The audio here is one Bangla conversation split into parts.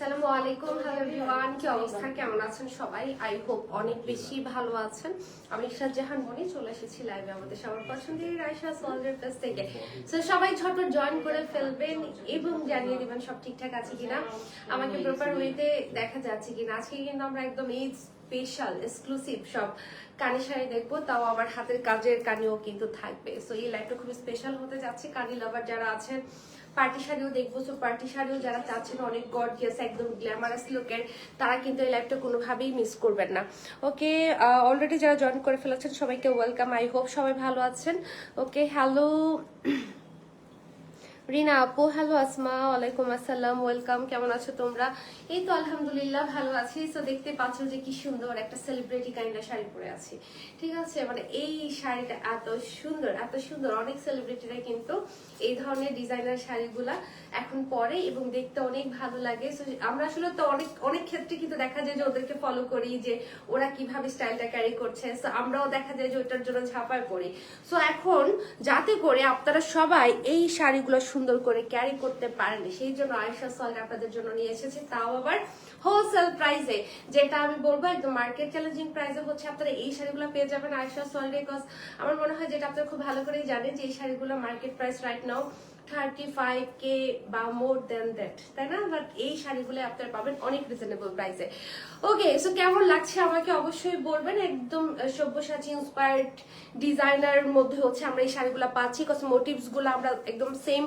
আসসালামু আলাইকুম, হ্যালো এভরিওয়ান, কি অবস্থা, কেমন আছেন সবাই? আই হোপ অনেক বেশি ভালো আছেন। আমি ইশরাত জাহান মনি চলে এসেছি লাইভে আমাদের সবার পছন্দের রাইসা সোয়ালের পেজ থেকে। সো সবাই ঝটপট জয়েন করে ফেলবেন এবং জানিয়ে দিবেন সব ঠিকঠাক আছে কিনা, আমাকে প্রপার ওয়েতে দেখা যাচ্ছে কিনা। আজকে কিন্তু আমরা একদম এই স্পেশাল এক্সক্লুসিভ সব কানি শাড়ি দেখবো, তাও আবার হাতের কাজের কানিও কিন্তু থাকবে। সো এই লাইভটা খুবই স্পেশাল হতে যাচ্ছে। কানি লাভার যারা আছেন, পার্টি শাড়িও দেখবো। সো পার্টি শাড়িও যারা চাচ্ছেন অনেক গর্জিয়াস একদম গ্ল্যামারাস লুকের, তারা কিন্তু এই লাইভটা কোনোভাবেই মিস করবেন না। ওকে, অলরেডি যারা জয়েন করে ফেলেছেন সবাইকে ওয়েলকাম। আই হোপ সবাই ভালো আছেন। ওকে, হ্যালো রিনা আপু, হ্যালো আসমা, ওয়ালাইকুম আসসালাম, ওয়েলকাম। কেমন আছো তোমরা? এই তো আলহামদুলিল্লাহ ভালো আছি। তো দেখতে পাচ্ছ যে কি সুন্দর একটা সেলিব্রিটি কাইন্ডা শাড়ি পরে আছি, ঠিক আছে? মানে এই শাড়িটা এত সুন্দর এত সুন্দর, অনেক সেলিব্রিটিরা কিন্তু এই ধরনের ডিজাইনার শাড়িগুলা এখন পরে এবং দেখতে অনেক ভালো লাগে। So, আমরা আসলে তো অনেক অনেক ক্ষেত্রে কিন্তু দেখা যায় যে ওদেরকে ফলো করি যে ওরা কিভাবে স্টাইলটা ক্যারি করছে। সো আমরাও দেখা যায় যে ওইটার জন্য ঝাঁপায় পড়ি। সো এখন যাতে করে আপনারা সবাই এই শাড়িগুলো সুন্দর করে ক্যারি করতে পারেন, সেই জন্য আয়েশা সোয়াল আপনাদের জন্য নিয়ে এসেছে, তাও আবার হোলসেল প্রাইসে। যেটা আমি বলবো একদম মার্কেট চ্যালেঞ্জিং প্রাইসে হচ্ছে আপনারা এই শাড়িগুলো পেয়ে যাবেন আয়েশা সোয়াল। বিকজ আমার মনে হয় যেটা আপনারা খুব ভালো করেই জানেন যে এই শাড়িগুলো market price right now 35K বা মোর দেন দ্যাট, তাই না? বাট এই শাড়িগুলো আপনারা পাবেন অনেক রিজনেবল প্রাইসে। ওকে, সো কেমন লাগছে আমাকে অবশ্যই বলবেন। একদম সব্যসাচী ইন্সপায়ার্ড ডিজাইনার মধ্যে হচ্ছে আমরা এই শাড়িগুলো পাচ্ছি। মোটিভস গুলো আমরা একদম সেম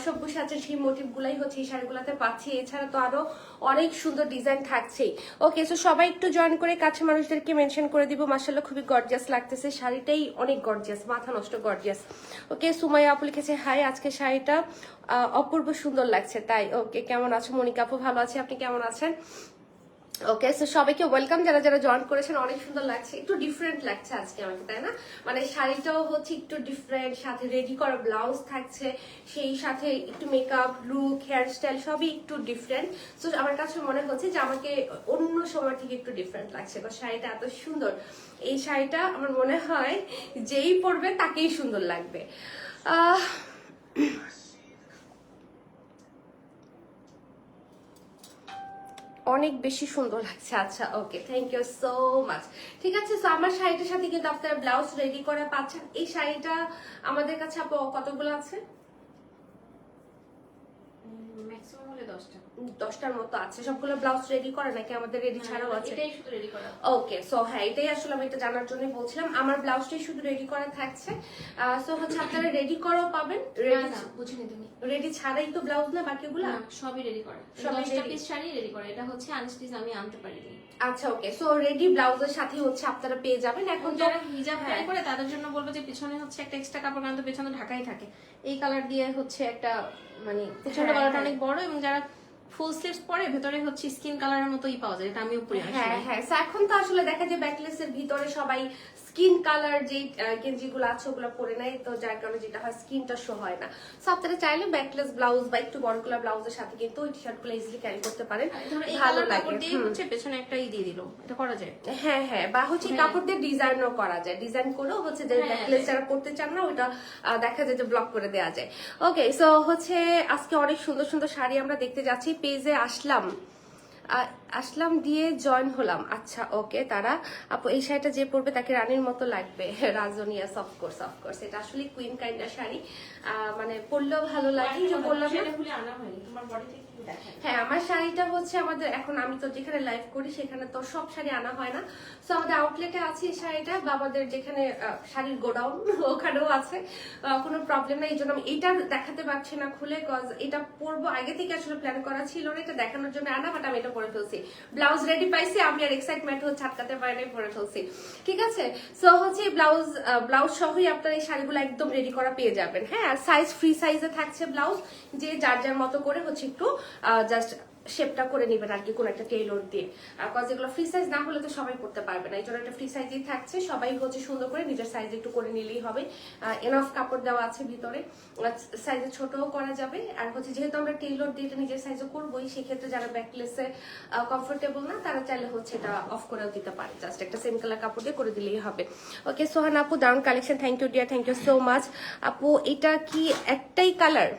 সব্যসাচীর সেই মোটিভ গুলাই হচ্ছে এই শাড়িগুলোতে পাচ্ছি। এছাড়া তো আরো অনেক সুন্দর ডিজাইন থাকছেই। ওকে, সো সবাই একটু জয়েন করে কাছে মানুষদেরকে মেনশন করে দিব। মাশাআল্লাহ খুবই গর্জিয়াস লাগতেছে, শাড়িটাই অনেক গর্জিয়াস, মাথা নষ্ট গর্জিয়াস। ওকে, সুমাইয়া আপু লিখেছে হাই, আজকে শাড়িটা অপূর্ব সুন্দর লাগছে তাই। ওকে, কেমন আছো? মনিকা আপু ভালো আছে, আপনি কেমন আছেন? ওকে, সো সবাইকে ওয়েলকাম যারা যারা জয়েন করেছেন। অনেক সুন্দর লাগছে, একটু ডিফারেন্ট লাগছে আজকে আমাকে, তাই না? মানে শাড়িটাও হচ্ছে একটু ডিফারেন্ট, সাথে রেডি করা ব্লাউজ থাকছে, সেই সাথে একটু মেকআপ, লুক, হেয়ার স্টাইল সবই একটু ডিফারেন্ট। সো আমার কাছে মনে হচ্ছে যে আমাকে অন্য সময় থেকে একটু ডিফারেন্ট লাগছে, কারণ শাড়িটা এত সুন্দর। এই শাড়িটা আমার মনে হয় যেই পরবে তাকেই সুন্দর লাগবে। অনেক বেশি সুন্দর লাগছে। আচ্ছা, ওকে, থ্যাংক ইউ সো মাচ। ঠিক আছে, সো আমার শাড়িটার সাথে কিন্তু আপনার ব্লাউজ রেডি করে পাচ্ছেন। এই শাড়িটা আমাদের কাছে আপু কতগুলো আছে? ম্যাক্সিমাম হলে 10টা 10টার মতো আছে। সবগুলো ব্লাউজ রেডি করে নাকি আমাদের রেডি ছাড়াও আছে? এটাই শুধু রেডি করা। ওকে, সো হ্যাঁ, এটাই আসলে আমি এটা জানার জন্যই বলছিলাম। আমার ব্লাউজটাই শুধু রেডি করা থাকছে। সো হচ্ছে আপনারা রেডি করাও পাবেন। না বুঝিনি তুমি, রেডি ছাড়াই তো ব্লাউজ না বাকিগুলো? সবই রেডি করা, সবই 10টা ready। পিস শাড়ি রেডি করা। এটা হচ্ছে আনস্টিচ, আমি আনতে পারিনি। আচ্ছা, ওকে, সো রেডি ব্লাউজের সাথে হচ্ছে আপনারা পেয়ে যাবেন। এখন তো যারা হিজাব ক্যারি করে তাদের জন্য বলবো যে পিছনে হচ্ছে একটা এক্সট্রা কাপড়, কারণ তো পেছনে ঢাকাই থাকে। এই কালার দিয়ে হচ্ছে একটা মানে পিছনের গলাটা অনেক বড়, এবং যারা ফুল স্লিভস পরে ভেতরে হচ্ছে স্কিন কালারের মতোই পাওয়া যায়। এটা আমিও পরি। হ্যাঁ হ্যাঁ, এখন তো আসলে দেখা যায় ব্যাকলেসের ভিতরে সবাই স্কিন কালার যে গেঞ্জিগুলো আছে ওগুলো পরে নেয়, তো যার কারণে যেটা হয় স্কিনটা শো হয় না। সো আপনারা চাইলে ব্যাকলেস ব্লাউজ বা একটু বড় গলা ব্লাউজের সাথে কিন্তু ওই টি শার্টগুলো ইজিলি ক্যারি করতে পারেন, ভালো লাগে। হচ্ছে পেছনে একটা দিয়ে দিল, এটা করা যায়। হ্যাঁ হ্যাঁ, বা হচ্ছে কাপড় দিয়ে ডিজাইনও করা যায়। ডিজাইন করেও হচ্ছে যে ব্যাকলেস যারা করতে চান না ওইটা দেখা যায় যে ব্লক করে দেওয়া যায়। ওকে, সো হচ্ছে আজকে অনেক সুন্দর সুন্দর শাড়ি আমরা দেখতে যাচ্ছি। পেজে আসলাম দিয়ে জয়েন হলাম। আচ্ছা, ওকে, তারা আপু এই শাড়িটা যে পরবে তাকে রানীর মতো লাগবে। রাজনিয়াস, অফকোর্স অফকোর্স, এটা আসলে কুইন কাইন্ডার শাড়ি, মানে পরলেও ভালো লাগে। যে বললাম হ্যাঁ, আমার শাড়িটা হচ্ছে আমাদের এখন, আমি তো যেখানে লাইভ করি সেখানে তো সব শাড়ি আনা হয় না। সো আমাদের আউটলেটে আছে এই শাড়িটা, বা আমাদের যেখানে শাড়ির গোডাউন ওখানেও আছে, কোনো প্রবলেম নেই। এই জন্য আমি এটা দেখাতে পারছি না খুলে, কজ এটা পরবো আগে থেকে আসলে প্ল্যান করা ছিল না, এটা দেখানোর জন্য আনা, বাট আমি এটা পরে ফেলছি। ব্লাউজ রেডি পাইছি, আমি আর এক্সাইটমেন্ট হচ্ছে আটকাতে পারি নাই, পরে ফেলছি। ঠিক আছে, সো হচ্ছে ব্লাউজ সহই আপনার এই শাড়িগুলো একদম রেডি করা পেয়ে যাবেন। হ্যাঁ, আর সাইজ ফ্রি সাইজে থাকছে ব্লাউজ, যে যার যার মতো করে হচ্ছে একটু জাস্ট শেপটা করে নেবেন আর কি, কোন একটা টেইলর দিয়ে। কজ এগুলো ফ্রি সাইজ না হলে তো সবাই করতে পারবে না, এই জন্য একটা ফ্রি সাইজেই থাকছে। সবাই হচ্ছে সুন্দর করে নিজের সাইজ একটু করে নিলেই হবে। এনাফ কাপড় দেওয়া আছে ভিতরে, সাইজে ছোটও করা যাবে। আর হচ্ছে যেহেতু আমরা টেইলর দিয়ে এটা নিজের সাইজে করবোই, সেক্ষেত্রে যারা ব্যাকলেসে কমফোর্টেবল না তারা চাইলে হচ্ছে এটা অফ করেও দিতে পারে, জাস্ট একটা সেম কালার কাপড় দিয়ে করে দিলেই হবে। ওকে, সোহান আপু দারুন collection, thank you dear, thank you so much. আপু এটা কি একটাই কালার?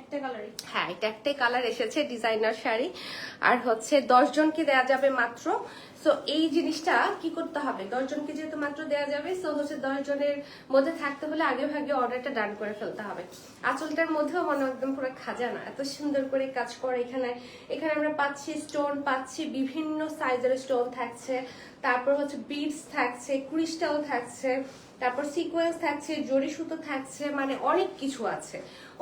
একটা কালারই। হ্যাঁ, এটা একটাই কালার এসেছে, ডিজাইনার শাড়ি। আর হচ্ছে 10 জনকে দেওয়া যাবে মাত্র। সো এই জিনিসটা কি করতে হবে, 10 জনকে যেহেতু মাত্র দেওয়া যাবে, সো হচ্ছে 10 জনের মধ্যে থাকতে হলে আগে ভাগে অর্ডারটা ডান করে ফেলতে হবে। আঁচলটার মধ্যেও মানে একদম পুরো খাজানা, এত সুন্দর করে কাজ করে। এখানে আমরা পাচ্ছি স্টোন, পাচ্ছি বিভিন্ন সাইজের স্টোন থাকছে, তারপর হচ্ছে বিডস থাকছে, ক্রিস্টাল থাকছে, তারপর সিকোয়েন্স থাকছে, জরি সুতো থাকছে, মানে অনেক কিছু আছে।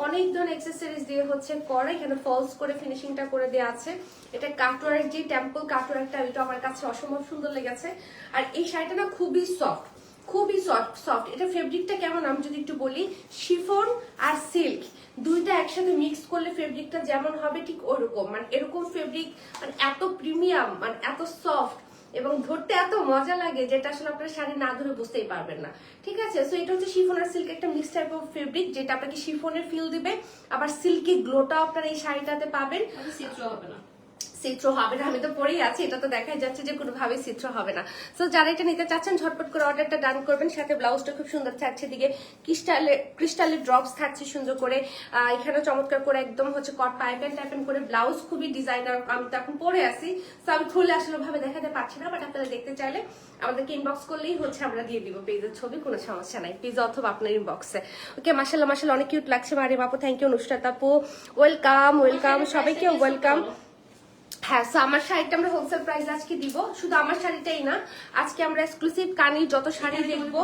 অনেক ধরনের অ্যাক্সেসরিজ দিয়ে হচ্ছে করে, এখানে ফলস করে ফিনিশিংটা করে দেওয়া আছে। এটা কাটওয়ার্ক, যে টেম্পল কাটওয়ার্কটা, ওইটা আমার কাছে অসম্ভব সুন্দর লেগেছে। আর এই শাড়িটা না খুবই সফট, খুবই সফট। এটা ফেব্রিকটা কেমন আমি যদি একটু বলি, শিফন আর সিল্ক দুইটা একসাথে মিক্স করলে ফেব্রিকটা যেমন হবে ঠিক ওরকম, মানে এরকম ফেব্রিক, মানে এত প্রিমিয়াম, মানে এত সফট এবং ধরতে এত মজা লাগে যেটা আসলে আপনার শাড়ি না ধরে বুঝতেই পারবেন না। ঠিক আছে, সো এটা হচ্ছে শিফন আর সিল্ক একটা মিক্স টাইপ অফ ফেব্রিক, যেটা আপনাকে শিফনের ফিল দিবে, আবার সিল্কি গ্লোটা আপনারা এই শাড়িটাতে পাবেন। সিত্র হবে না, চিত্র হবে না, আমি তো পরেই আছি, এটা তো দেখাই যাচ্ছে যে কোনোভাবে চিত্র হবে না। সো যারা এটা নিতে চাচ্ছেন ঝটপট করে অর্ডারটা ডান করবেন। সাথে ব্লাউজটা খুব সুন্দর থাকছে, দিকে ক্রিস্টালের ড্রপস থাকছে সুন্দর করে। এখানে চমৎকার করে একদম হচ্ছে কট পাইপেন টাইপেন করে ব্লাউজ, খুবই ডিজাইনার। আমি তো এখন পরে আসি, সো আমি খুলে আসলে ভাবে দেখাতে পারছি না, বাট আপনারা দেখতে চাইলে আমাদেরকে ইনবক্স করলেই হচ্ছে আমরা দিয়ে দিব পেজের ছবি, কোনো সমস্যা নাই, পেজ অথবা আপনার ইনবক্সে। ওকে, মাশাআল্লাহ মাশাআল্লাহ, অনেক কিউট লাগছে। মারিম আপু থ্যাংক ইউ, নুসরাত আপু ওয়েলকাম, সবাইকে ওয়েলকাম। হ্যাঁ, সো আমার শাড়িটা আমরা হোলসেল প্রাইস আজকে দিব, শুধু আমার শাড়িটাই না, আজকে আমরা এক্সক্লুসিভ কানির যত শাড়ি দেখবো,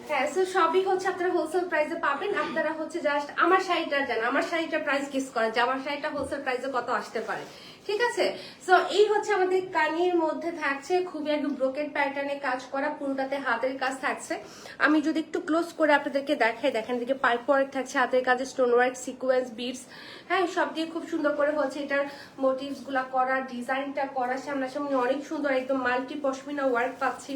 হ্যাঁ, সো সবই হচ্ছে আপনারা হোলসেল প্রাইসে পাবেন। আপনারা হচ্ছে জাস্ট আমার শাড়িটা জানেন, আমার শাড়িটার প্রাইস গেস করেন যে আমার শাড়িটা হোলসেল প্রাইসে কত আসতে পারে। ঠিক আছে, সো এই হচ্ছে আমাদের কানির মধ্যে থাকছে খুবই একদম ব্রোকেড প্যাটার্নে কাজ করা, পুরোটাতে হাতের কাজ থাকছে। আমি যদি একটু ক্লোজ করে আপনাদেরকে দেখাই, দেখেন দিকে পাইপ ওয়ার্ক থাকছে, হাতের কাজে স্টোন ওয়ার্ক, সিকোয়েন্স, বিডস, হ্যাঁ, সব দিয়ে খুব সুন্দর করে হচ্ছে এটার মোটিভস গুলা করা, ডিজাইনটা করা, সামনাসামনি অনেক সুন্দর একদম মাল্টি পশমিনা ওয়ার্ক পাচ্ছি।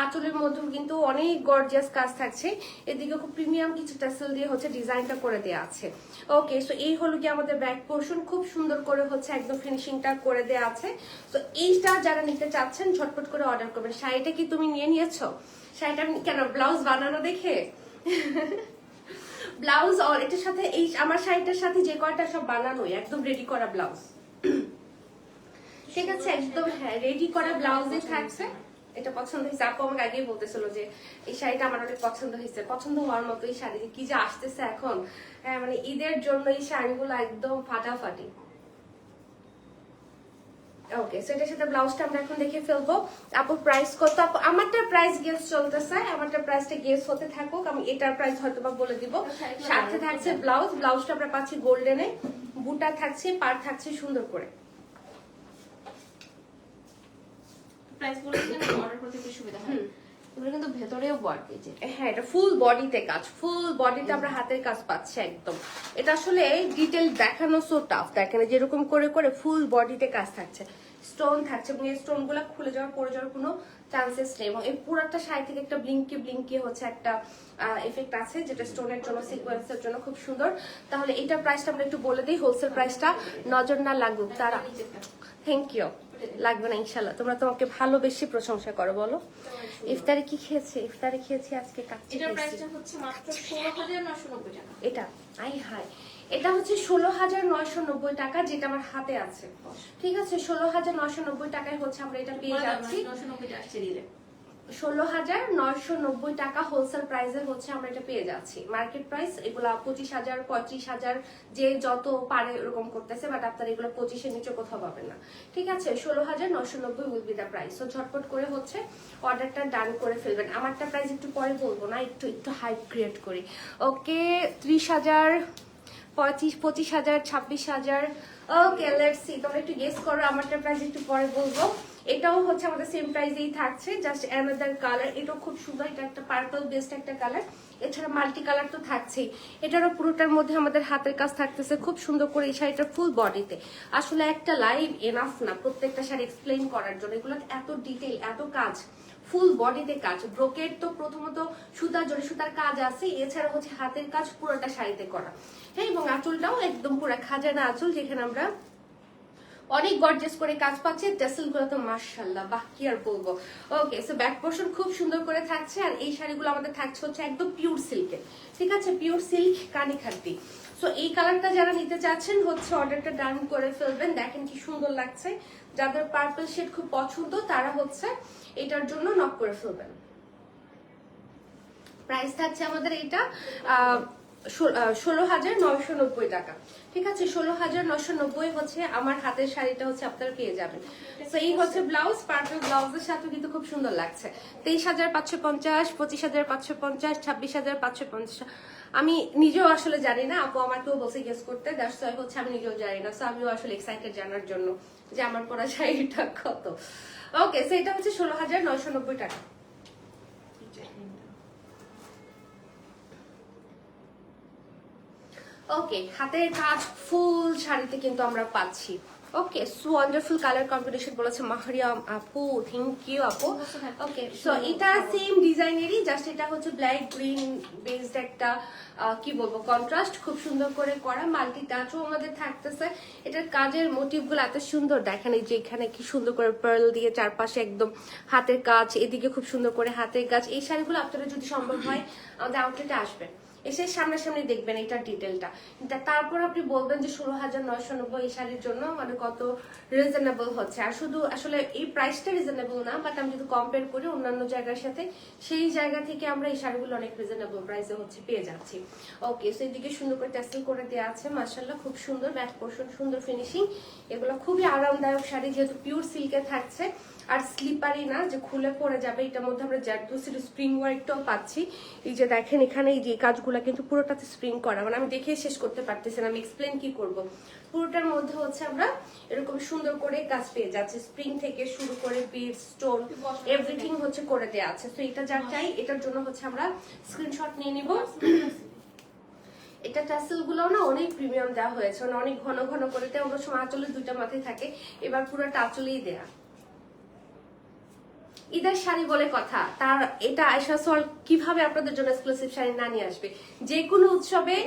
আঁচলের মধ্যেও কিন্তু অনেক গর্জিয়াস কাজ থাকছে, এদিকে খুব প্রিমিয়াম কিছু টাসেল দিয়ে হচ্ছে ডিজাইনটা করে দেওয়া আছে। ওকে, সো এই হলো কি আমাদের ব্যাক পোর্শন, খুব সুন্দর করে হচ্ছে একদম ফিনিশিংটা করে দেওয়া আছে। তো এইটা যারা নিতে চাচ্ছেন ঝটপট করে অর্ডার করবেন। শাড়িটা কি তুমি নিয়ে নিয়েছো? শাড়িটা কেন, ব্লাউজ বানানো দেখে? ব্লাউজ এটার সাথে, এই আমার শাড়িটার সাথে যে কয়টা সব বানানোই, একদম রেডি করা ব্লাউজ। ঠিক আছে, একদম হ্যাঁ রেডি করা ব্লাউজে থাকছে। এটা পছন্দ হয়েছে, আপু আমাকে আগেই বলতেছিল যে এই শাড়িটা আমার অনেক পছন্দ হয়েছে। পছন্দ হওয়ার মতো এই শাড়ি, কি যে আসতেছে এখন, হ্যাঁ, মানে ঈদের জন্য এই শাড়িগুলো একদম ফাটাফাটি। ওকে, সো এটার সাথে ব্লাউজটা আমরা এখন দেখে ফেলবো। আপু প্রাইস কত? আপু আমারটা প্রাইস গেস চলতেছে, আমারটা প্রাইসটা গেস হতে থাকুক, আমি এটার প্রাইস হয়তো বা বলে দিব। সাথে থাকছে ব্লাউজটা আমরা পাচ্ছি গোল্ডেনে, বুটা থাকছে, পার থাকছে সুন্দর করে। প্রাইস বলে দিলে অর্ডার করতে একটু সুবিধা হয়। এগুলো কিন্তু ভেতরেও ওয়ার্ক, এই যে হ্যাঁ, এটা ফুল বডিতে কাজ, ফুল বডিতে আমরা হাতের কাজ পাচ্ছি একদম। এটা আসলে ডিটেল দেখানো সো টাফ, দেখেন যেরকম করে করে ফুল বডিতে কাজ থাকছে, স্টোন থাকছে এবং এই স্টোন গুলা খুলে যাওয়ার পড়ে যাওয়ার কোনো চান্সেস নেই। এবং এই পুরাটা শাড়ি থেকে একটা ব্লিঙ্কি হচ্ছে একটা এফেক্ট আছে, যেটা স্টোনের জন্য, সিকোয়েন্সের জন্য খুব সুন্দর। তাহলে এটার প্রাইসটা আমরা একটু বলে দিই, হোলসেল প্রাইসটা নজর না লাগুক তারা। থ্যাংক ইউ, লাগবে না ইনশাল্লাহ, তোমরা তোমাকে ভালোবেসে প্রশংসা করো। বলো ইফতারে কি খেয়েছে? ইফতারে খেয়েছি আজকে কাচ্চি। এটার প্রাইসটা হচ্ছে মাত্র 16,990 টাকা। এটা আই হাই, এটা হচ্ছে 16,990 টাকা, যেটা আমার হাতে আছে। ঠিক আছে, 16,990 টাকায় হচ্ছে আমরা এটা পেয়ে যাচ্ছি। 990 টাকা আসছে দিলে 16,990 টাকা হোলসেল প্রাইসে হচ্ছে আমরা এটা পেয়ে যাচ্ছি। মার্কেট প্রাইস এগুলা 25,000, 35,000, যে যত পারে এরকম করতেছে, বাট আপনারা এগুলো 25-এর নিচে কোথাও পাবেন না। ঠিক আছে, 16,990 উইল বি দ্য প্রাইস। তো ঝটপট করে হচ্ছে অর্ডারটা ডান করে ফেলবেন। আমারটা প্রাইস একটু পরে বলবো না, একটু হাইপ ক্রিয়েট করি। ওকে, 30,000, 25,000, 26,000। ওকে, লেটস সি, তোমরা একটু গেস করো, আমারটা প্রাইস একটু পরে বলবো। এটাও হচ্ছে আমাদের সেম প্রাইসেই থাকছে, জাস্ট অ্যানাদার কালার। এটাও খুব সুন্দর, এটা একটা পার্পল বেস্ট একটা কালার, এছাড়া মাল্টি কালার তো থাকছেই। এটারও পুরোটার মধ্যে আমাদের হাতের কাজ থাকতেছে খুব সুন্দর করে। এই শাড়িটা ফুল বডিতে, আসলে একটা লাইভ এনাফ না প্রত্যেকটা শাড়ি এক্সপ্লেইন করার জন্য। এগুলো এত ডিটেইল, এত কাজ, ফুল বডিতে কাজ। ব্রোকেড তো প্রথমত সুতা, জরি সুতার কাজ আছে, এছাড়া হচ্ছে হাতের কাজ পুরোটা শাড়িতে করা। হ্যাঁ, এবং আঁচলটাও একদম পুরো খাজানা আঁচল, যেখানে আমরা অনেক গর্জিয়াস করে কাজ পাচ্ছে, টেসেল গুলো তো মাশাআল্লাহ, বাহ কি আর বলবো। ওকে, সো ব্যাক পোর্শন খুব সুন্দর করে থাকছে, আর এই শাড়িগুলো আমাদের থাকছে হচ্ছে একদম পিওর সিল্কের, ঠিক আছে, পিওর সিল্ক কানি খাদ্দি। সো এই কালারটা যারা নিতে চাচ্ছেন হচ্ছে অর্ডারটা ডান করে ফেলবেন। দেখেন কি সুন্দর লাগছে, যাদের পার্পল শেড খুব পছন্দ তারা হচ্ছে এটার জন্য নক করে ফেলবেন। প্রাইস থাকছে আমাদের এটা 16,990 টাকা, ঠিক আছে, 16,990 হচ্ছে আমার হাতের শাড়িটা হচ্ছে আপনারা পেয়ে যাবেন। তো এই হচ্ছে ব্লাউজ, পার্পল ব্লাউজের সাথে কিন্তু খুব সুন্দর লাগছে। 23,550, 25,550, 26,550। আমি নিজেও আসলে জানি না, আপু আমাকেও বলছে গেস করতে, দ্যাটস ওয়াই হচ্ছে আমি নিজেও জানি না। সো আমিও আসলে এক্সাইটেড জানার জন্য যে আমার পরা শাড়িটা কত। ওকে, সো এটা হচ্ছে 16,990 টাকা। ওকে, হাতের কাজ ফুল শাড়িতে কিন্তু আমরা পাচ্ছি। ওকে, সো ওয়ান্ডারফুল কালার কম্বিনেশন বলেছে মাহরিয়াম আপু, থ্যাংক ইউ আপু। ওকে, সো এটা সেম ডিজাইনেরই, জাস্ট এটা হচ্ছে ব্ল্যাক গ্রিন বেসড একটা কি বলবো কন্ট্রাস্ট, খুব সুন্দর করে করা, মাল্টি টাচও আমাদের থাকতেছে। এটার কাজের মোটিভগুলো এত সুন্দর, দেখেন এই যে এখানে কি সুন্দর করে পার্ল দিয়ে চারপাশে একদম হাতের কাজ, এদিকে খুব সুন্দর করে হাতের কাজ। এই শাড়িগুলো আপনারা যদি সম্ভব হয় আমাদের আউটলেটে আসবেন, এসে সামনাসামনি দেখবেন এটার ডিটেলটা, তারপর আপনি বলবেন যে 16,990 এই শাড়ির জন্য মানে কত রিজনেবল হচ্ছে। আর শুধু আসলে এই প্রাইসটা রিজনেবল না, বাট আমি যদি কম্পেয়ার করি অন্যান্য জায়গার সাথে, সেই জায়গা থেকে আমরা এই শাড়িগুলো অনেক রিজনেবল প্রাইসে হচ্ছে পেয়ে যাচ্ছি। ওকে, সো এদিকে সুন্দর করে ট্যাসেল করে দেওয়া আছে, মাশাআল্লাহ খুব সুন্দর, ব্যাক পোর্শন সুন্দর ফিনিশিং। এগুলো খুবই আরামদায়ক শাড়ি, যেহেতু পিওর সিল্কে থাকছে আর স্লিপারি না যে খুলে পড়ে যাবে। এটার মধ্যে আমরা জারদোসির স্প্রিং ওয়ার্কটাও পাচ্ছি। এই যে দেখেন এখানে এই যে কাজগুলো কিন্তু পুরোটাতে স্প্রিং করা, মানে আমি দেখে শেষ করতে পারতেছি না, আমি এক্সপ্লেন কি করব। পুরোটার মধ্যে হচ্ছে আমরা এরকম সুন্দর করে কাজ পেয়ে যাচ্ছি, স্প্রিং থেকে শুরু করে বিড স্টোন এভরিথিং হচ্ছে করে দেওয়া আছে। তো এটা যা চাই এটার জন্য হচ্ছে আমরা স্ক্রিনশট নিয়ে নিব। এটা টাসেল গুলো না অনেক প্রিমিয়াম দেওয়া হয়েছে, মানে অনেক ঘন ঘন করে দেওয়া, অন্য সময় আঁচলের দুইটা মাথায় থাকে, এবার পুরোটা আঁচলেই দেয়া। ঈদের শাড়ি বলে কথা, তার এটা আয়শা সোয়াল কিভাবে আপনাদের জন্য এক্সক্লুসিভ শাড়ি না নিয়ে আসবে। যে কোনো উৎসবে,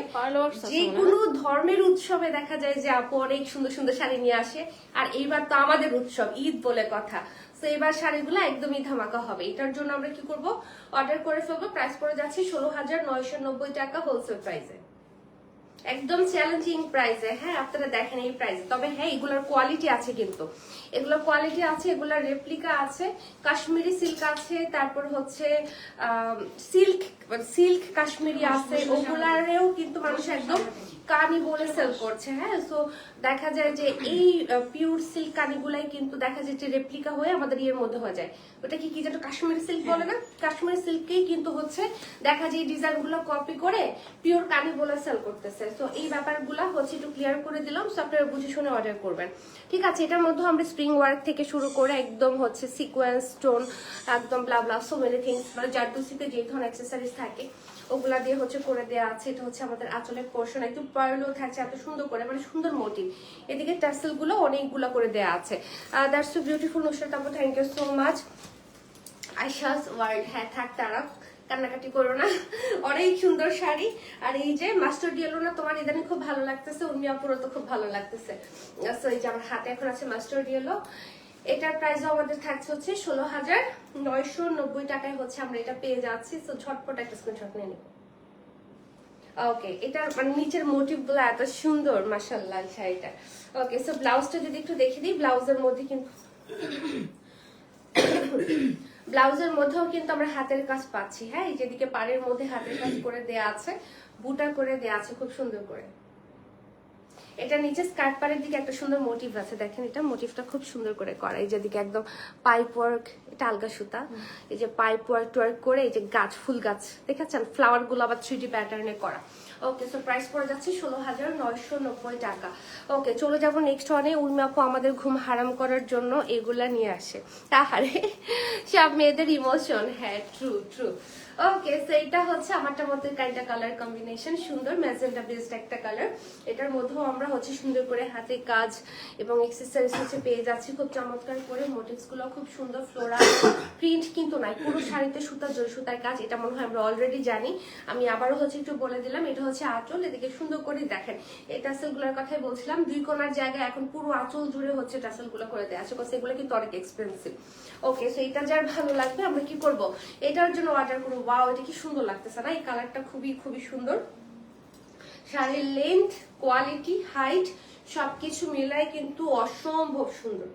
যে কোনো ধর্মের উৎসবে দেখা যায় যে আপু অনেক সুন্দর সুন্দর শাড়ি নিয়ে আসে, আর এইবার তো আমাদের উৎসব ঈদ বলে কথা, তো এবার শাড়িগুলো একদমই ধামাকা হবে। এটার জন্য আমরা কি করব, অর্ডার করে ফেলবো। প্রাইস পড়ে যাচ্ছে 16,990 টাকা হোলসেল প্রাইসে, একদম চ্যালেঞ্জিং প্রাইসে। হ্যাঁ, আপনারা দেখেন এই প্রাইস, তবে হ্যাঁ এগুলোর কোয়ালিটি আছে, কিন্তু এগুলোর কোয়ালিটি আছে, এগুলোর রেপ্লিকা আছে, কাশ্মীরি সিল্ক আছে, তারপর হচ্ছে সিল্ক সিল্ক কাশ্মীরি আছে, ওগুলারেও কিন্তু মানুষ একদম কানি বলে সেল করছে। হ্যাঁ, সো দেখা যায় যে এই পিওর সিল্ক কানিগুলাই কিন্তু দেখা যায় যে রেপ্লিকা হয়ে আমাদের ইয়ের মধ্যে হয়ে যায়, ওটা কি কি যেটা কাশ্মীরি সিল্ক বলে না, কাশ্মীরি সিল্ককেই কিন্তু হচ্ছে দেখা যায় এই ডিজাইন গুলো কপি করে পিওর কানি বলে সেল করতেছে। তো এই ব্যাপারগুলো হচ্ছে একটু ক্লিয়ার করে দিলাম, সো আপনারা বুঝে শুনে অর্ডার করবেন, ঠিক আছে। এটার মধ্যে আমরা স্প্রিং ওয়ার্ক থেকে শুরু করে একদম হচ্ছে সিকোয়েন্স স্টোন একদম ব্লা ব্লা সো মেনি থিংস, মানে জারদোসিতে যে ধরনের অ্যাক্সেসরিজ থাকে ওগুলা দিয়ে হচ্ছে করে দেওয়া আছে। এটা হচ্ছে আমাদের আঁচলের পোর্শন, একটু পার্লও থাকছে এত সুন্দর করে, মানে সুন্দর মোটিভ। এদিকে টাসেল গুলো অনেকগুলো করে দেওয়া আছে। দ্যাটস সো বিউটিফুল নুসরাত আপু, thank you so much. Ayesha's world, হ্যাঁ থাক, তারা কান্নাকাটি করো না, অনেক সুন্দর শাড়ি। আর এই যে মাস্টার ডিয়েলো না তোমার ইদানিং খুব ভালো লাগতেছে, উর্মিয়াপুরও তো খুব ভালো লাগতেছে। সো এই যে আমার হাতে এখন আছে মাস্টার ডিয়েলো, এটার প্রাইস আমাদের থাকছে হচ্ছে 16,990 টাকায় হচ্ছে আমরা এটা পেয়ে যাচ্ছি। সো ঝটপট একটা স্ক্রিনশট নিয়ে নিব। ওকে, এটার মানে নিচের মোটিভ গুলো এত সুন্দর, মাশাআল্লাহ শাড়িটা। ওকে, সো ব্লাউজটা যদি একটু দেখে দিই, ব্লাউজের মধ্যে কিন্তু ব্লাউজের মধ্যেও কিন্তু আমরা হাতের কাজ পাচ্ছি। হ্যাঁ, এই যেদিকে পাড়ের মধ্যে হাতের কাজ করে দেয়া আছে, বুটা করে দেয়া আছে খুব সুন্দর করে। এটা নিচে স্কার্ট পাড়ের দিকে একটা সুন্দর মোটিভ আছে, দেখেন এটা মোটিভটা খুব সুন্দর করে করা। এই যেদিকে একদম পাইপ ওয়ার্ক, এটা আলগা সুতা, এই যে পাইপ ওয়ার্ক টোয়ার্ক করে এই যে গাছ, ফুল গাছ দেখেছেন, ফ্লাওয়ার গুলো আবার 3D প্যাটার্নে করা। ওকে, সো প্রাইস পড়ে যাচ্ছে 16,990 টাকা। ওকে, চলে যাবো নেক্সট ওয়ানে। উর্মি আপু আমাদের ঘুম হারাম করার জন্য এগুলা নিয়ে আসে, তাহারে সব মেয়েদের ইমোশন। হ্যাঁ, ট্রু ট্রু। ওকে, সো এটা হচ্ছে আমারটার মধ্যে কাইন্ডা কালার কম্বিনেশন, সুন্দর ম্যাজেন্টা বেসড একটা কালার। এটার মধ্যেও আমরা হচ্ছে সুন্দর করে হাতে কাজ এবং এক্সেসরিজ হচ্ছে পেয়ে যাচ্ছি খুব চমৎকার করে। মোটিভস গুলো খুব সুন্দর, ফ্লোরাল প্রিন্ট কিন্তু নাই, পুরো শাড়িতে সুতা জড়ি সুতার কাজ। এটা মনে হয় আমরা অলরেডি জানি, আমি আবারও হচ্ছে একটু বলে দিলাম। এটা হচ্ছে আঁচল, এদিকে সুন্দর করে দেখেন এই টাসেল গুলোর কথাই বলছিলাম, 2 কোণার জায়গায় এখন পুরো আঁচল জুড়ে হচ্ছে টাসেল গুলো করে দেওয়া আছে, কারণ এগুলো কিন্তু অনেক এক্সপেন্সিভ। ওকে, সো এটা যার ভালো লাগবে আমরা কি করব, এটার জন্য অর্ডার করবো। ওয়াও, এটা কি সুন্দর লাগতেছে না, এই কালারটা খুবই খুবই সুন্দর। শাড়ির লেন্থ, কোয়ালিটি, হাইট সবকিছু মিলাই কিন্তু অসম্ভব সুন্দর।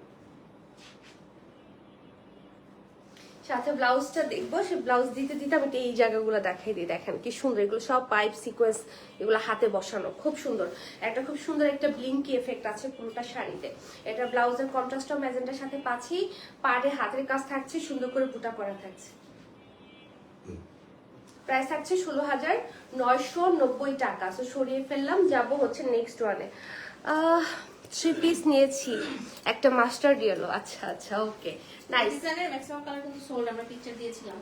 সাথে ব্লাউজটা দেখবো, সে ব্লাউজ দিতে দিতে আমি এই জায়গাগুলো দেখাই দিই। দেখেন কি সুন্দর, এগুলো সব পাইপ সিকোয়েন্স, এগুলো হাতে বসানো, খুব সুন্দর। একটা খুব সুন্দর একটা ব্লিঙ্কি এফেক্ট আছে পুরোটা শাড়িতে। এটা ব্লাউজের কন্ট্রাস্ট ম্যাজেন্টার সাথে পাচ্ছি, পাড়ে হাতের কাজ থাকছে, সুন্দর করে বুটা পরা থাকছে। প্রাইস থাকছে 16,990 টাকা। তো সরিয়ে ফেললাম, যাব হচ্ছে নেক্সট ওয়ানে। 3 পিস নিয়েছি, একটা মাস্টার্ড ইয়েলো। আচ্ছা আচ্ছা, ওকে নাইস। ডিজাইনের ম্যাক্সিমাম কালার কিন্তু সোল্ড, আমরা পিকচার দিয়েছিলাম।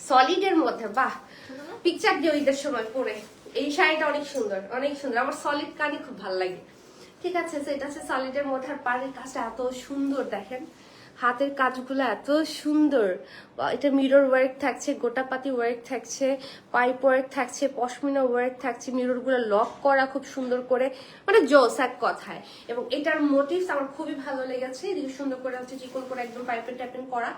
সলিডের মধ্যে, বাহ, পিকচার দিয়ে ঈদের সময় পরে এই শাড়িটা অনেক সুন্দর, অনেক সুন্দর। আমার সলিড কানি খুব ভালো লাগে। ঠিক আছে, তো এটা হচ্ছে সলিডের মধ্যে, আর পাড়ের কাজটা এত সুন্দর, দেখেন হাতের কাজগুলো এত সুন্দর। এটা মিরর ওয়ার্ক থাকছে, গোটাপাতি ওয়ার্ক থাকছে, পাইপ ওয়ার্ক থাকছে, পশমিনা ওয়ার্ক থাকছে, মিরর গুলো লক করা খুব সুন্দর করে, মানে জোস এক কথায়। এবং এটার মোটিভস আমার খুবই ভালো লেগেছে, এদিকে সুন্দর করে হচ্ছে চিকন করে একদম পাইপের ট্যাপিং করা।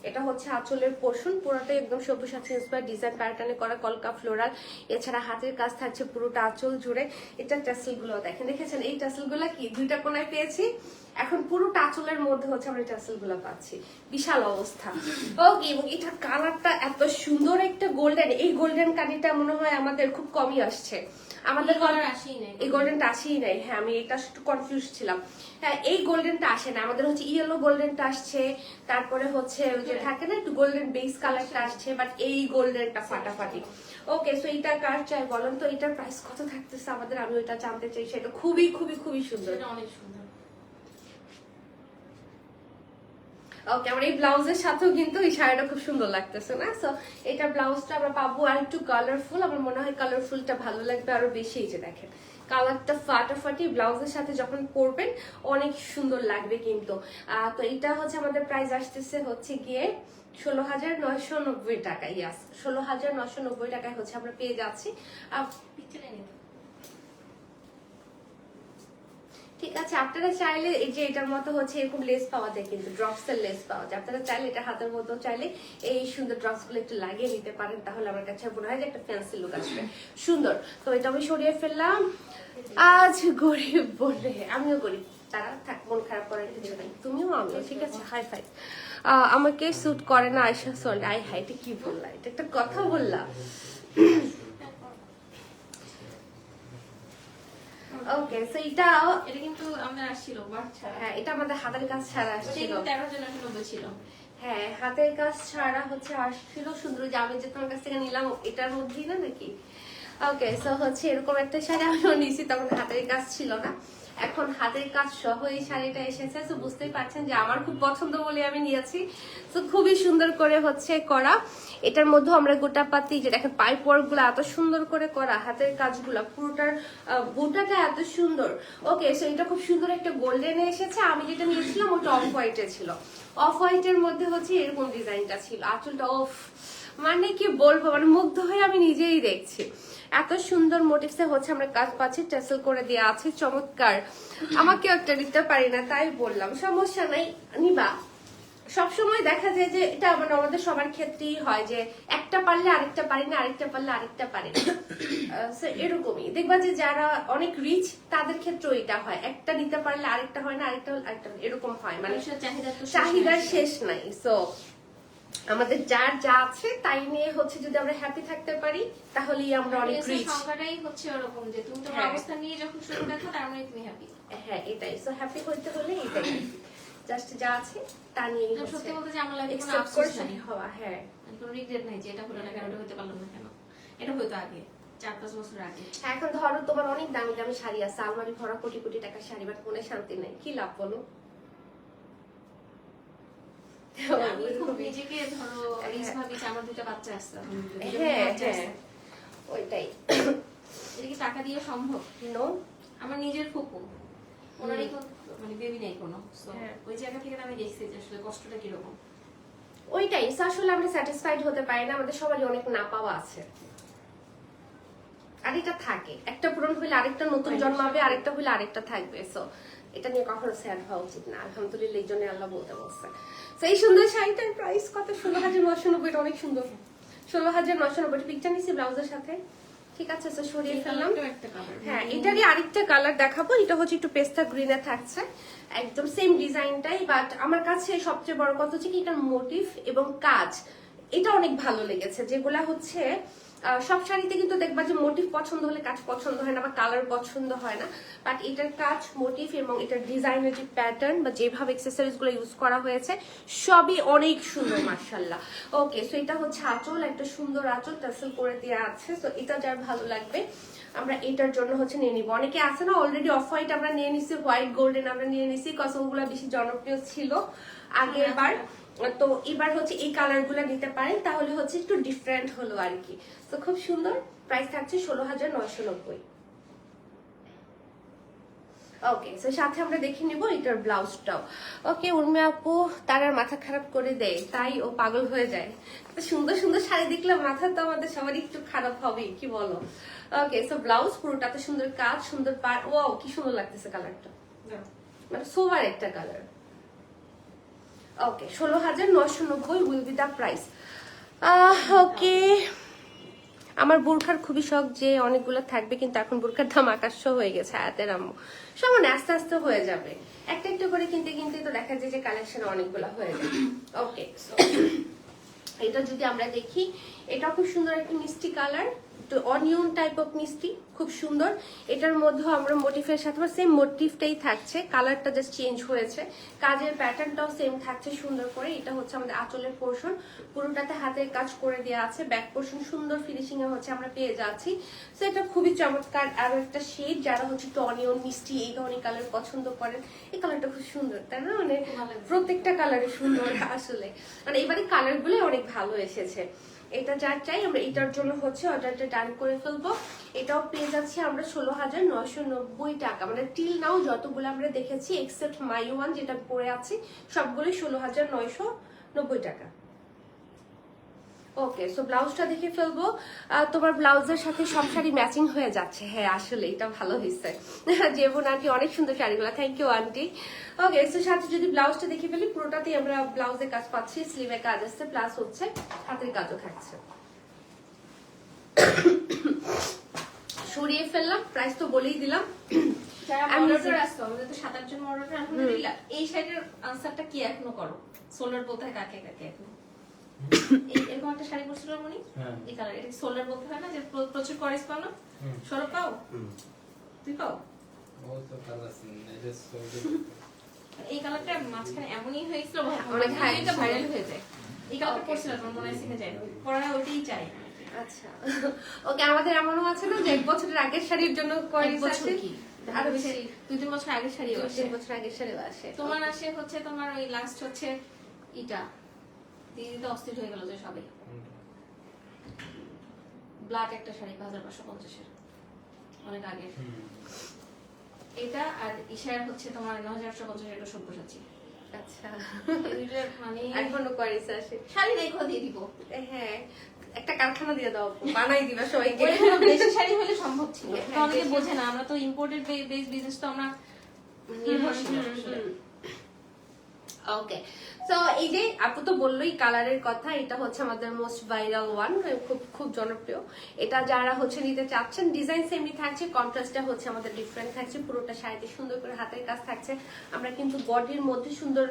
এটা হচ্ছে আঁচলের পোর্শন, পুরোটাই একদম সবুজ ইন্সপায়ার ডিজাইন প্যাটার্নে করা, কলকা ফ্লোরাল। এছাড়া হাতের কাজ থাকছে পুরোটা আঁচল জুড়ে। এটা টাসেল গুলো দেখেন, দেখেছেন এই টাসেল গুলা কি 2টা কোণায় পেয়েছি, এখন পুরো টাচলের মধ্যে হচ্ছে আমরা টাসেল গুলা পাচ্ছি, বিশাল অবস্থা। ওকে, এবং এটার কালারটা এত সুন্দর একটা গোল্ডেন, এই গোল্ডেন কালিটা মনে হয় আমাদের খুব কমই আসছে, আমাদের কালার আসেই নাই, এই গোল্ডেনটা আসেই নাই। হ্যাঁ, আমি এটা একটু কনফিউজ ছিলাম। হ্যাঁ, এই গোল্ডেনটা আসে না আমাদের, হচ্ছে ইয়েলো গোল্ডেনটা আসছে, তারপরে হচ্ছে ওই যে থাকে না একটু গোল্ডেন বেস কালারটা আসছে, বাট এই গোল্ডেনটা ফাটাফাটি। ওকে, সো এটা কার চাই বলেন তো, এটার প্রাইস কত থাকতেছে আমাদের, আমি ওইটা জানতে চাই। সেটা খুবই খুবই খুবই সুন্দর, অনেক সুন্দর। ওকে, আমার এই ব্লাউজের সাথেও কিন্তু এই শাড়িটা খুব সুন্দর লাগতেছে না। সো এটা ব্লাউজটা আমরা পাবো আর একটু কালারফুল, আমার মনে হয় কালারফুলটা ভালো লাগবে আরো বেশি। এই যে দেখেন কালারটা ফাটাফাটি, ব্লাউজের সাথে যখন পরবেন অনেক সুন্দর লাগবে কিন্তু। তো এটা হচ্ছে আমাদের প্রাইস আসতেছে হচ্ছে গিয়ে 16,990 টাকা। ইয়াস, 16,990 টাকায় হচ্ছে আমরা পেয়ে যাচ্ছি। ঠিক আছে, আপনারা চাইলে এই যে এটার মতো হচ্ছে এরকম লেস পাওয়া যায়, কিন্তু ড্রপস এর লেস পাওয়া যায়। আপনারা চাইলে এটা হাতের মতো চাইলে এই সুন্দর ড্রপস গুলো একটু লাগিয়ে নিতে পারেন, তাহলে আমার কাছে মনে হয় যে একটা ফ্যান্সি লুক আসবে সুন্দর। তো এটা আমি সরিয়ে ফেললাম। আজ গরিব বলে, আমিও গরিব, তারা থাক, মন খারাপ করার কিছু নাই, তুমিও আমিও, ঠিক আছে, হাই ফাই। আমাকে স্যুট করে না আয়শা সরি, আই হাই, এটা কি বললা, এটা একটা কথা বললা। ওকে, সো এটা কিন্তু আমাদের আসছিল ওয়ার্ক ছাড়া। হ্যাঁ, এটা আমাদের হাতের কাজ ছাড়া আসছিল, 13,990 ছিল। হ্যাঁ, হাতের কাজ ছাড়া হচ্ছে আসছিল সুন্দর, যে আমি যে তোমার কাছ থেকে নিলাম এটার মধ্যেই না নাকি। ওকে, সো হচ্ছে এরকম একটা শাড়ি আমিও নিয়েছি, তখন হাতের কাজ ছিল না, এখন হাতের কাজ সহ এই শাড়িটা এসেছে। তো বুঝতেই পারছেন যে আমার খুব পছন্দ বলে আমি নিয়েছি। তো খুবই সুন্দর করে হচ্ছে করা, এটার মধ্যে আমরা গোটা পাতি যে দেখেন পাইপ ওয়ার্ক গুলো এত সুন্দর করে করা, হাতের কাজগুলো পুরোটার বুটাটা এত সুন্দর। ওকে, সো এটা খুব সুন্দর একটা গোল্ডেনে এসেছে, আমি যেটা নিয়েছিলাম ওটা অফ হোয়াইটে ছিল, অফ হোয়াইটের মধ্যে হচ্ছে এরকম ডিজাইনটা ছিল, আঁচলটা অফ, মানে কি বলবো, মানে মুগ্ধ হয়ে আমি নিজেই দেখছি, এত সুন্দর মোটিভসে হচ্ছে আমরা কাজ পাচ্ছি, টেসেল করে দেওয়া আছে, চমৎকার। আমাকে একটা নিতে পারি না তাই বললাম, সমস্যা নাই, নিবা। সবসময় দেখা যায় যে এটা মানে আমাদের সবার ক্ষেত্রেই হয় যে একটা পারলে আরেকটা পারি না, আরেকটা পারলে আরেকটা পারি না, এরকমই দেখবা যে যারা অনেক রিচ তাদের ক্ষেত্রে এটা হয়, একটা নিতে পারলে আরেকটা হয় না, আরেকটা এরকম হয়, মানে চাহিদার শেষ নাই। সো আমাদের যার যা আছে তাই নিয়ে হচ্ছে যদি আমরা হ্যাপি থাকতে পারি তাহলেই আমরা অনেক রিচ। সংজ্ঞাটাই হচ্ছে এরকম যে তুমি তোমার অবস্থা নিয়ে যখন শুরু দেখো তার মানে তুমি হ্যাপি। হ্যাঁ, এটাই। সো হ্যাপি হইতে হলে এটাই, জাস্ট যা আছে তা নিয়ে সত্যি বলতে যে আমার লাইফে কোনো এক্সেপ্ট করে আফসোস নাই হওয়া। হ্যাঁ, কোনো রিগ্রেট নাই যে এটা হলো না কেন, এটা হতে পারলাম না কেন, এটা হয়তো আগে 4-5 বছর আগে। এখন ধরো তোমার অনেক দামি দামি শাড়ি আছে, আলমারি ভরা কোটি কোটি টাকার শাড়ি, বাট মনে শান্তি নাই, কি লাভ বলো? আমি খুব নিজেকে ধরো রিচ ভাবি যে আমার 2টা বাচ্চা আছে, হ্যাঁ হ্যাঁ, ওইটাই। এটা কি টাকা দিয়ে সম্ভব? নো, আমার নিজের ফুপু, ওনারই মানে বেবি নেই কোনো, So, হ্যাঁ। ওই জায়গা থেকে আমি দেখছি যে আসলে কষ্টটা কিরকম। ওইটাই so আসলে আমরা স্যাটিসফাইড হতে পারি না, আমাদের সবারই অনেক না পাওয়া আছে, আর এটা থাকে, একটা পূরণ হইলে আরেকটা নতুন জন্মাবে, আরেকটা হইলে আরেকটা থাকবে। সো এটা নিয়ে কখনো স্যাড হওয়া উচিত না, আলহামদুলিল্লাহ এই জন্য আল্লাহ বলতে বলছে। তো এই সুন্দর শাড়িটার প্রাইস কত? 16,990। এটা অনেক সুন্দর, 16,990। পিকচার নিছি ব্লাউজের সাথে, ঠিক আছে? তো সরিয়ে ফেললাম। হ্যাঁ, এটারই আরেকটা কালার দেখাবো, এটা হচ্ছে একটু পেস্তা গ্রিনে থাকছে, একদম সেম ডিজাইনটাই, বাট আমার কাছে সবচেয়ে বড় কথা হচ্ছে কি এটার মোটিভ এবং কাজ, এটা অনেক ভালো লেগেছে। যেগুলা হচ্ছে সব শাড়িতে কিন্তু দেখবা যে মোটিভ পছন্দ হলে কাজ পছন্দ হয় না বা কালার পছন্দ হয় না, বাট এটার কাজ, মোটিভ এবং এটার ডিজাইনের যে প্যাটার্ন বা যেভাবে অ্যাকসেসরিজ গুলো ইউজ করা হয়েছে সবই অনেক সুন্দর মাশাআল্লাহ। ওকে, সো এটা হচ্ছে আঁচল, একটা সুন্দর আঁচল টাসেল করে দেওয়া আছে। সো এটা যার ভালো লাগবে আমরা এটার জন্য হচ্ছে নিয়ে নিব। অনেকে আছে না অলরেডি অফ হোয়াইট আমরা নিয়ে নিছি, হোয়াইট গোল্ডেন আমরা নিয়ে নিছি, কজ ওগুলা বেশি জনপ্রিয় ছিল আগের বার। তো এবার হচ্ছে এই কালার গুলা নিতে পারেন, তাহলে হচ্ছে একটু ডিফারেন্ট হলো আর কি। তো খুব সুন্দর, প্রাইস থাকছে 16,990। ওকে, সো সাথে আমরা দেখে নিব এটার ব্লাউজটাও। ওকে, উর্মি আপু তার আর মাথা খারাপ করে দেয়, তাই ও পাগল হয়ে যায়। তো সুন্দর সুন্দর শাড়ি দেখলে মাথা তো আমাদের সবারই একটু খারাপ হবেই, কি বলো? ওকে, সো ব্লাউজ পুরোটাতে সুন্দর কাজ, সুন্দর পার। ওয়াও, কি সুন্দর লাগতেছে কালারটা, মানে সোভার একটা colour. Okay, 16,990 will be the price. Okay, আমার বোরখার খুবই শখ যে অনেকগুলো থাকবে, কিন্তু এখন বোরখার দাম আকাশ হয়ে গেছে। আয়াতের আম্মু সমান আস্তে আস্তে হয়ে যাবে, একটা একটা করে কিনতে কিনতে তো দেখা যায় যে কালেকশন অনেকগুলো হয়ে যাবে। ওকে, এটা যদি আমরা দেখি, এটা খুব সুন্দর একটা মিষ্টি কালার, অনিয়ন টাইপ অফ মিষ্টি, খুব সুন্দর। এটার মধ্যে আমরা মোটিফের সাথে সেম মোটিভটাই থাকছে, কালারটা জাস্ট চেঞ্জ হয়েছে, কাজের প্যাটার্নটাও সেম থাকছে সুন্দর করে। এটা হচ্ছে আমাদের আঁচলের পোর্শন, পুরোটাতে হাতের কাজ করে দেওয়া আছে, ব্যাক পোর্শন সুন্দর ফিনিশিং এ হচ্ছে আমরা পেয়ে যাচ্ছি। সো এটা খুবই চমৎকার। আরো একটা শেড, যারা হচ্ছে একটু অনিয়ন মিষ্টি এই ধরনের কালার পছন্দ করেন, এই কালারটা খুব সুন্দর, তাই না? মানে প্রত্যেকটা কালারে সুন্দর আসলে, মানে এবারে কালার গুলো অনেক ভালো এসেছে। এটা যার চাই আমরা এটার জন্য হচ্ছে অর্ডারটা ডান করে ফেলবো। এটাও পেয়ে যাচ্ছি আমরা 16,990 টাকা, মানে টিল নাও যতগুলো আমরা দেখেছি এক্সেপ্ট মাই ওয়ান যেটা পরে আছে সবগুলোই 16,990 টাকা। ওকে, সো ব্লাউজটা দেখে ফেলবো। তোমার ব্লাউজের সাথে সব শাড়ি ম্যাচিং হয়ে যাচ্ছে। হ্যাঁ, আসলে এটা ভালো হয়েছে। যেমন আন্টি অনেক সুন্দর শাড়িগুলো, thank you aunty. Okay, so সাথে যদি ব্লাউজটা দেখে ফেলি, পুরোটাতেই আমরা ব্লাউজের কাজ পাচ্ছি, স্লিভের কাজ আসছে, প্লাস হচ্ছে হাতের কাজও থাকছে। সরিয়ে ফেললাম, প্রাইস তো বলেই দিলাম। যারা মডারেটর আসতো, আমাদের তো 7-8 জন মডারেটর, আলহামদুলিল্লাহ। এই শাড়ির আনসারটা কি এখনো করো? সোলার বলতে হয় কাকে কাকে এখন? এরকম একটা শাড়ি পরছিল মনি, এই কালার, এটা সোলার বলতে হয় না, যে প্রচুর করেস পাও না? সরব পাও? তুই পাও? এই কালারটা মাঝখানে এমনই হয়েছিল, অনেক হাইটা ভাইরাল হয়ে যায়। এই কালারটা পরছিল তোমার মনে আছে যায়, পরা ওইটাই চাই। আচ্ছা, ওকে, আমাদের এমনও আছে না যে 1 বছরের আগের শাড়ির জন্য কয়েস আছে, আরো বেশি 2-3 বছর আগের শাড়িও আসে, 3 বছর আগের শাড়িও আসে। তোমার আসে হচ্ছে তোমার ওই লাস্ট হচ্ছে এটা দিদি তো অস্থির হয়ে গেল যে সবাই ব্ল্যাক একটা শাড়ি 1550 এর, অনেক আগে। এটা আর ইশার হচ্ছে তোমার 9850 এটা সব্যসাচী। আচ্ছা, মানে এখনো কয়েস আসে। শাড়ি দেখো দিয়ে দিব। হ্যাঁ, একটা কারখানা দিয়ে দাও, বানাই দিবা সবাইকে। দেশি শাড়ি হলে সম্ভব ছিল, অনেকে বোঝে না, আমরা তো ইম্পোর্টেড বেস বিজনেস, তো আমরা নির্ভরশীল। ওকে, সো এই যে আপু তো বললোই কালারের কথা, এটা হচ্ছে আমাদের মোস্ট ভাইরাল ওয়ান, খুব খুব জনপ্রিয়। এটা যারা হচ্ছে নিতে চাচ্ছেন, ডিজাইন সেমই থাকছে, কন্ট্রাস্টটা হচ্ছে আমাদের ডিফারেন্ট থাকছে, পুরোটা শাড়িতে সুন্দর করে হাতের কাজ থাকছে। আমরা কিন্তু বডির মধ্যে সুন্দর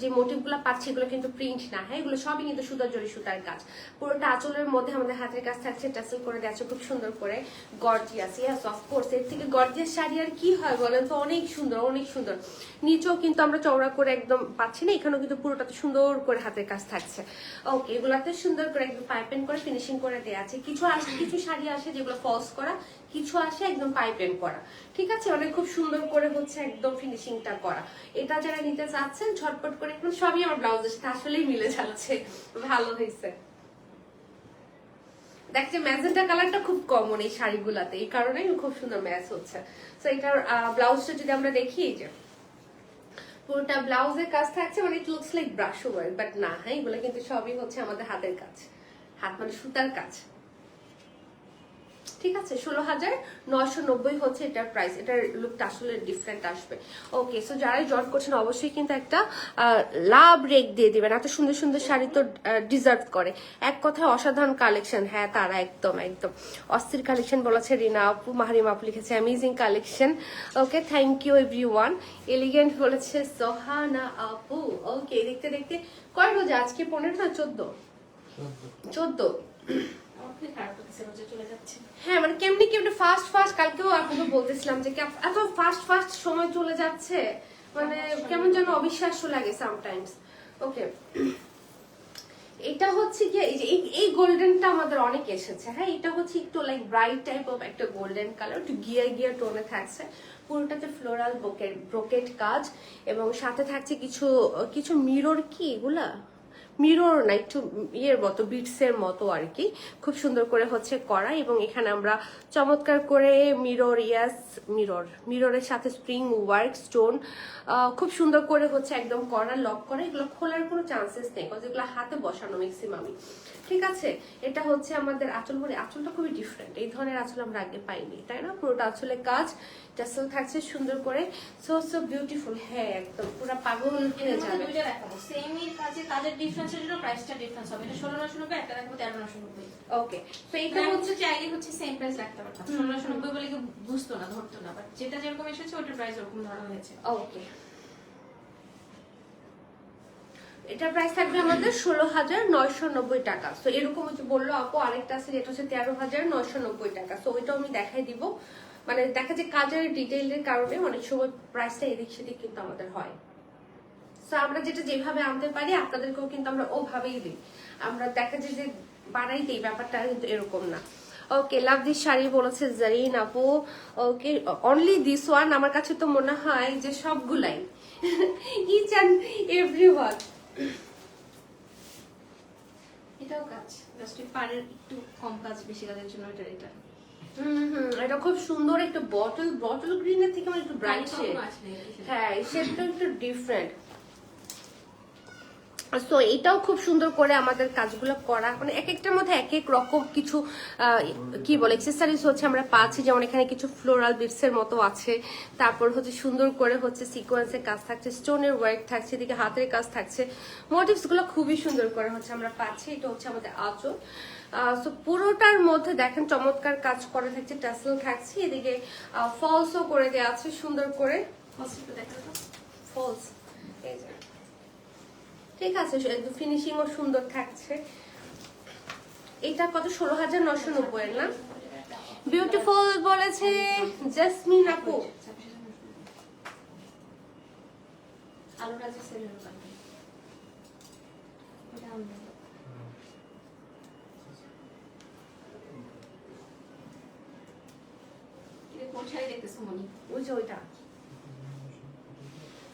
যে মোটিভগুলো পাচ্ছি এগুলো কিন্তু প্রিন্ট না, হ্যাঁ, এগুলো সবই কিন্তু সুতার জরি সুতার কাজ। পুরোটা আঁচলের মধ্যে আমাদের হাতের কাজ থাকছে, টাসেল করে দেওয়া খুব সুন্দর করে, গর্জিয়াস। ইয়েস, অফকোর্স, এর থেকে গর্জিয়াস শাড়ি আর কি হয় বলেন তো? অনেক সুন্দর, অনেক সুন্দর। নিচেও কিন্তু আমরা চওড়া করে একদম পাচ্ছি না, এখানেও কিন্তু পুরোটাতে সুন্দর করে হাতের কাজ থাকছে। ওকে, এগুলাতে সুন্দর করে একদম পাইপেন করে ফিনিশিং করে দেওয়া আছে। কিছু শাড়ি আসে যেগুলো ফলস করা, কিছু আসে একদম পাইপেন করা, ঠিক আছে, মানে খুব সুন্দর করে হচ্ছে একদম ফিনিশিংটা করা। এটা যারা নিতে চাচ্ছেন ঝটপট করে, একদম সবই আমার ব্লাউজের সাথে আসলেই মিলে যাচ্ছে, ভালো হয়েছে। দেখ যে ম্যাজেন্টা কালারটা খুব কমন এই শাড়িগুলাতে, এই কারণেই খুব সুন্দর ম্যাচ হচ্ছে। তো এটার ব্লাউজটা যদি আমরা দেখি, এই যে পুরোটা ব্লাউজের কাজ থাকছে, মানে it looks like brush work, but না, হ্যাঁ এগুলো কিন্তু সবই হচ্ছে আমাদের হাতের কাজ, হাত মানে সুতার কাজ। ঠিক আছে, 16,990 হচ্ছে এটার প্রাইস। এটার লুকটা আসলে ডিফারেন্ট আসবে। ওকে, সো যারাই জয়েন করছেন অবশ্যই কিন্তু একটা লাভ রেক দিয়ে দিবেন, এত সুন্দর সুন্দর শাড়ি তো ডিজার্ভ করে। এক কথায় অসাধারণ কালেকশন। হ্যাঁ তারা একদম একদম অস্থির কালেকশন বলেছে রিনা আপু, মাহারিমা আপু লিখেছে amazing collection. Okay, thank you everyone. Elegant বলেছে সোহানা আপু। ওকে, দেখতে দেখতে কয় বাজে আজকে? 15 না 14? হ্যাঁ মানে কেমনি কেমনি ফাস্ট ফাস্ট, কালকেও আপনাকে বলতেছিলাম যে এত ফাস্ট ফাস্ট সময় চলে যাচ্ছে, মানে কেমন যেন অবিশ্বাস্য লাগে সামটাইমস। ওকে, এটা হচ্ছে কি এই গোল্ডেনটা আমাদের অনেক এসেছে। হ্যাঁ, এটা হচ্ছে একটু লাইক ব্রাইট টাইপ অফ একটা গোল্ডেন কালার, একটু গিয়ার গিয়ার টোনে থাকছে, পুরোটাতে ফ্লোরাল ব্রোকেট কাজ, এবং সাথে থাকছে কিছু কিছু মিরর, কি এগুলা মিরর না, একটু ইয়ের মতো বিটসের মতো আর কি, খুব সুন্দর করে হচ্ছে করা। এবং এখানে আমরা চমৎকার করে মিররের সাথে স্প্রিং ওয়ার্ক স্টোন খুব সুন্দর করে হচ্ছে একদম করা, লক করে, এগুলো খোলার কোনো চান্সেস নেই, কারণ এগুলো হাতে বসানো ম্যাক্সিমামই। ঠিক আছে, এটা হচ্ছে আমাদের আঁচল, বলে আঁচলটা খুবই ডিফারেন্ট, এই ধরনের আঁচল আমরা আগে পাইনি, তাই না? পুরোটা আঁচলে কাজ, টাসেল থাকছে সুন্দর করে, সো বিউটিফুল। হ্যাঁ একদম পুরো পাগল হয়ে যাবে। সেমই কাজের ডিফারেন্সের জন্য প্রাইসটা ডিফারেন্স হবে। এটা 16,990, একটা দেখাবো 13,990। ওকে, তো এইটা হচ্ছে চাইলে হচ্ছে সেম প্রাইস রাখতে পারতাম, 16,990 বলে কি বুঝতো না, ধরতো না, বাট যেটা যেরকম এসেছে ওটার প্রাইস ওরকম ধরা হয়েছে। ওকে, এটার প্রাইস থাকবে আমাদের 16,990 টাকা। সো এরকম হচ্ছে বললো আপু, আরেকটা আছে যেটা হচ্ছে 13,990 টাকা। সো ওইটাও আমি দেখাই দিব, মানে দেখা যায় কাজের ডিটেইলের কারণে অনেক সময় প্রাইসটা এদিক সেদিক কিন্তু আমাদের হয়। সো আমরা যেটা যেভাবে আনতে পারি আপনাদেরকেও কিন্তু আমরা ওভাবেই দিই, আমরা দেখা যায় যে বাড়াই দিই, ব্যাপারটা কিন্তু এরকম না। ওকে, লাভ দিস শাড়ি বলেছে জারিন আপু। ওকে, অনলি দিস ওয়ান? আমার কাছে তো মনে হয় যে সবগুলাই, ইচ অ্যান্ড এভরিওয়ান। এটাও কাজ, জাস্ট পাড়ের একটু কম কাজ, বেশি কাজের জন্য এটা এটা খুব সুন্দর একটা বটল গ্রিনের থেকে মানে একটু ব্রাইট শেড। হ্যাঁ, এই শেডটা একটু ডিফারেন্ট। সো এটাও খুব সুন্দর করে আমাদের কাজগুলো করা, মানে এক একটার মধ্যে এক এক রকম কিছু কি বলে অ্যাকসেসরিজ হচ্ছে আমরা পাচ্ছি, যেমন এখানে কিছু ফ্লোরাল বিটস এর মতো আছে, তারপর হচ্ছে সুন্দর করে হচ্ছে সিকোয়েন্সের কাজ থাকছে, স্টোনের ওয়ার্ক থাকছে, এদিকে হাতের কাজ থাকছে, মোটিভস গুলো খুবই সুন্দর করে হচ্ছে আমরা পাচ্ছি। এটা হচ্ছে আমাদের আঁচল। সো পুরোটার মধ্যে দেখেন চমৎকার কাজ করা থাকছে, টাসেল থাকছে, এদিকে ফলসও করে দেওয়া আছে সুন্দর করে, ফলস এই যে, ঠিক আছে, ফিনিশিং ও সুন্দর থাকছে। এটা কত? 16,990 এর না? বিউটিফুল বলেছে জাসমিন আপু। ওই যে ওইটা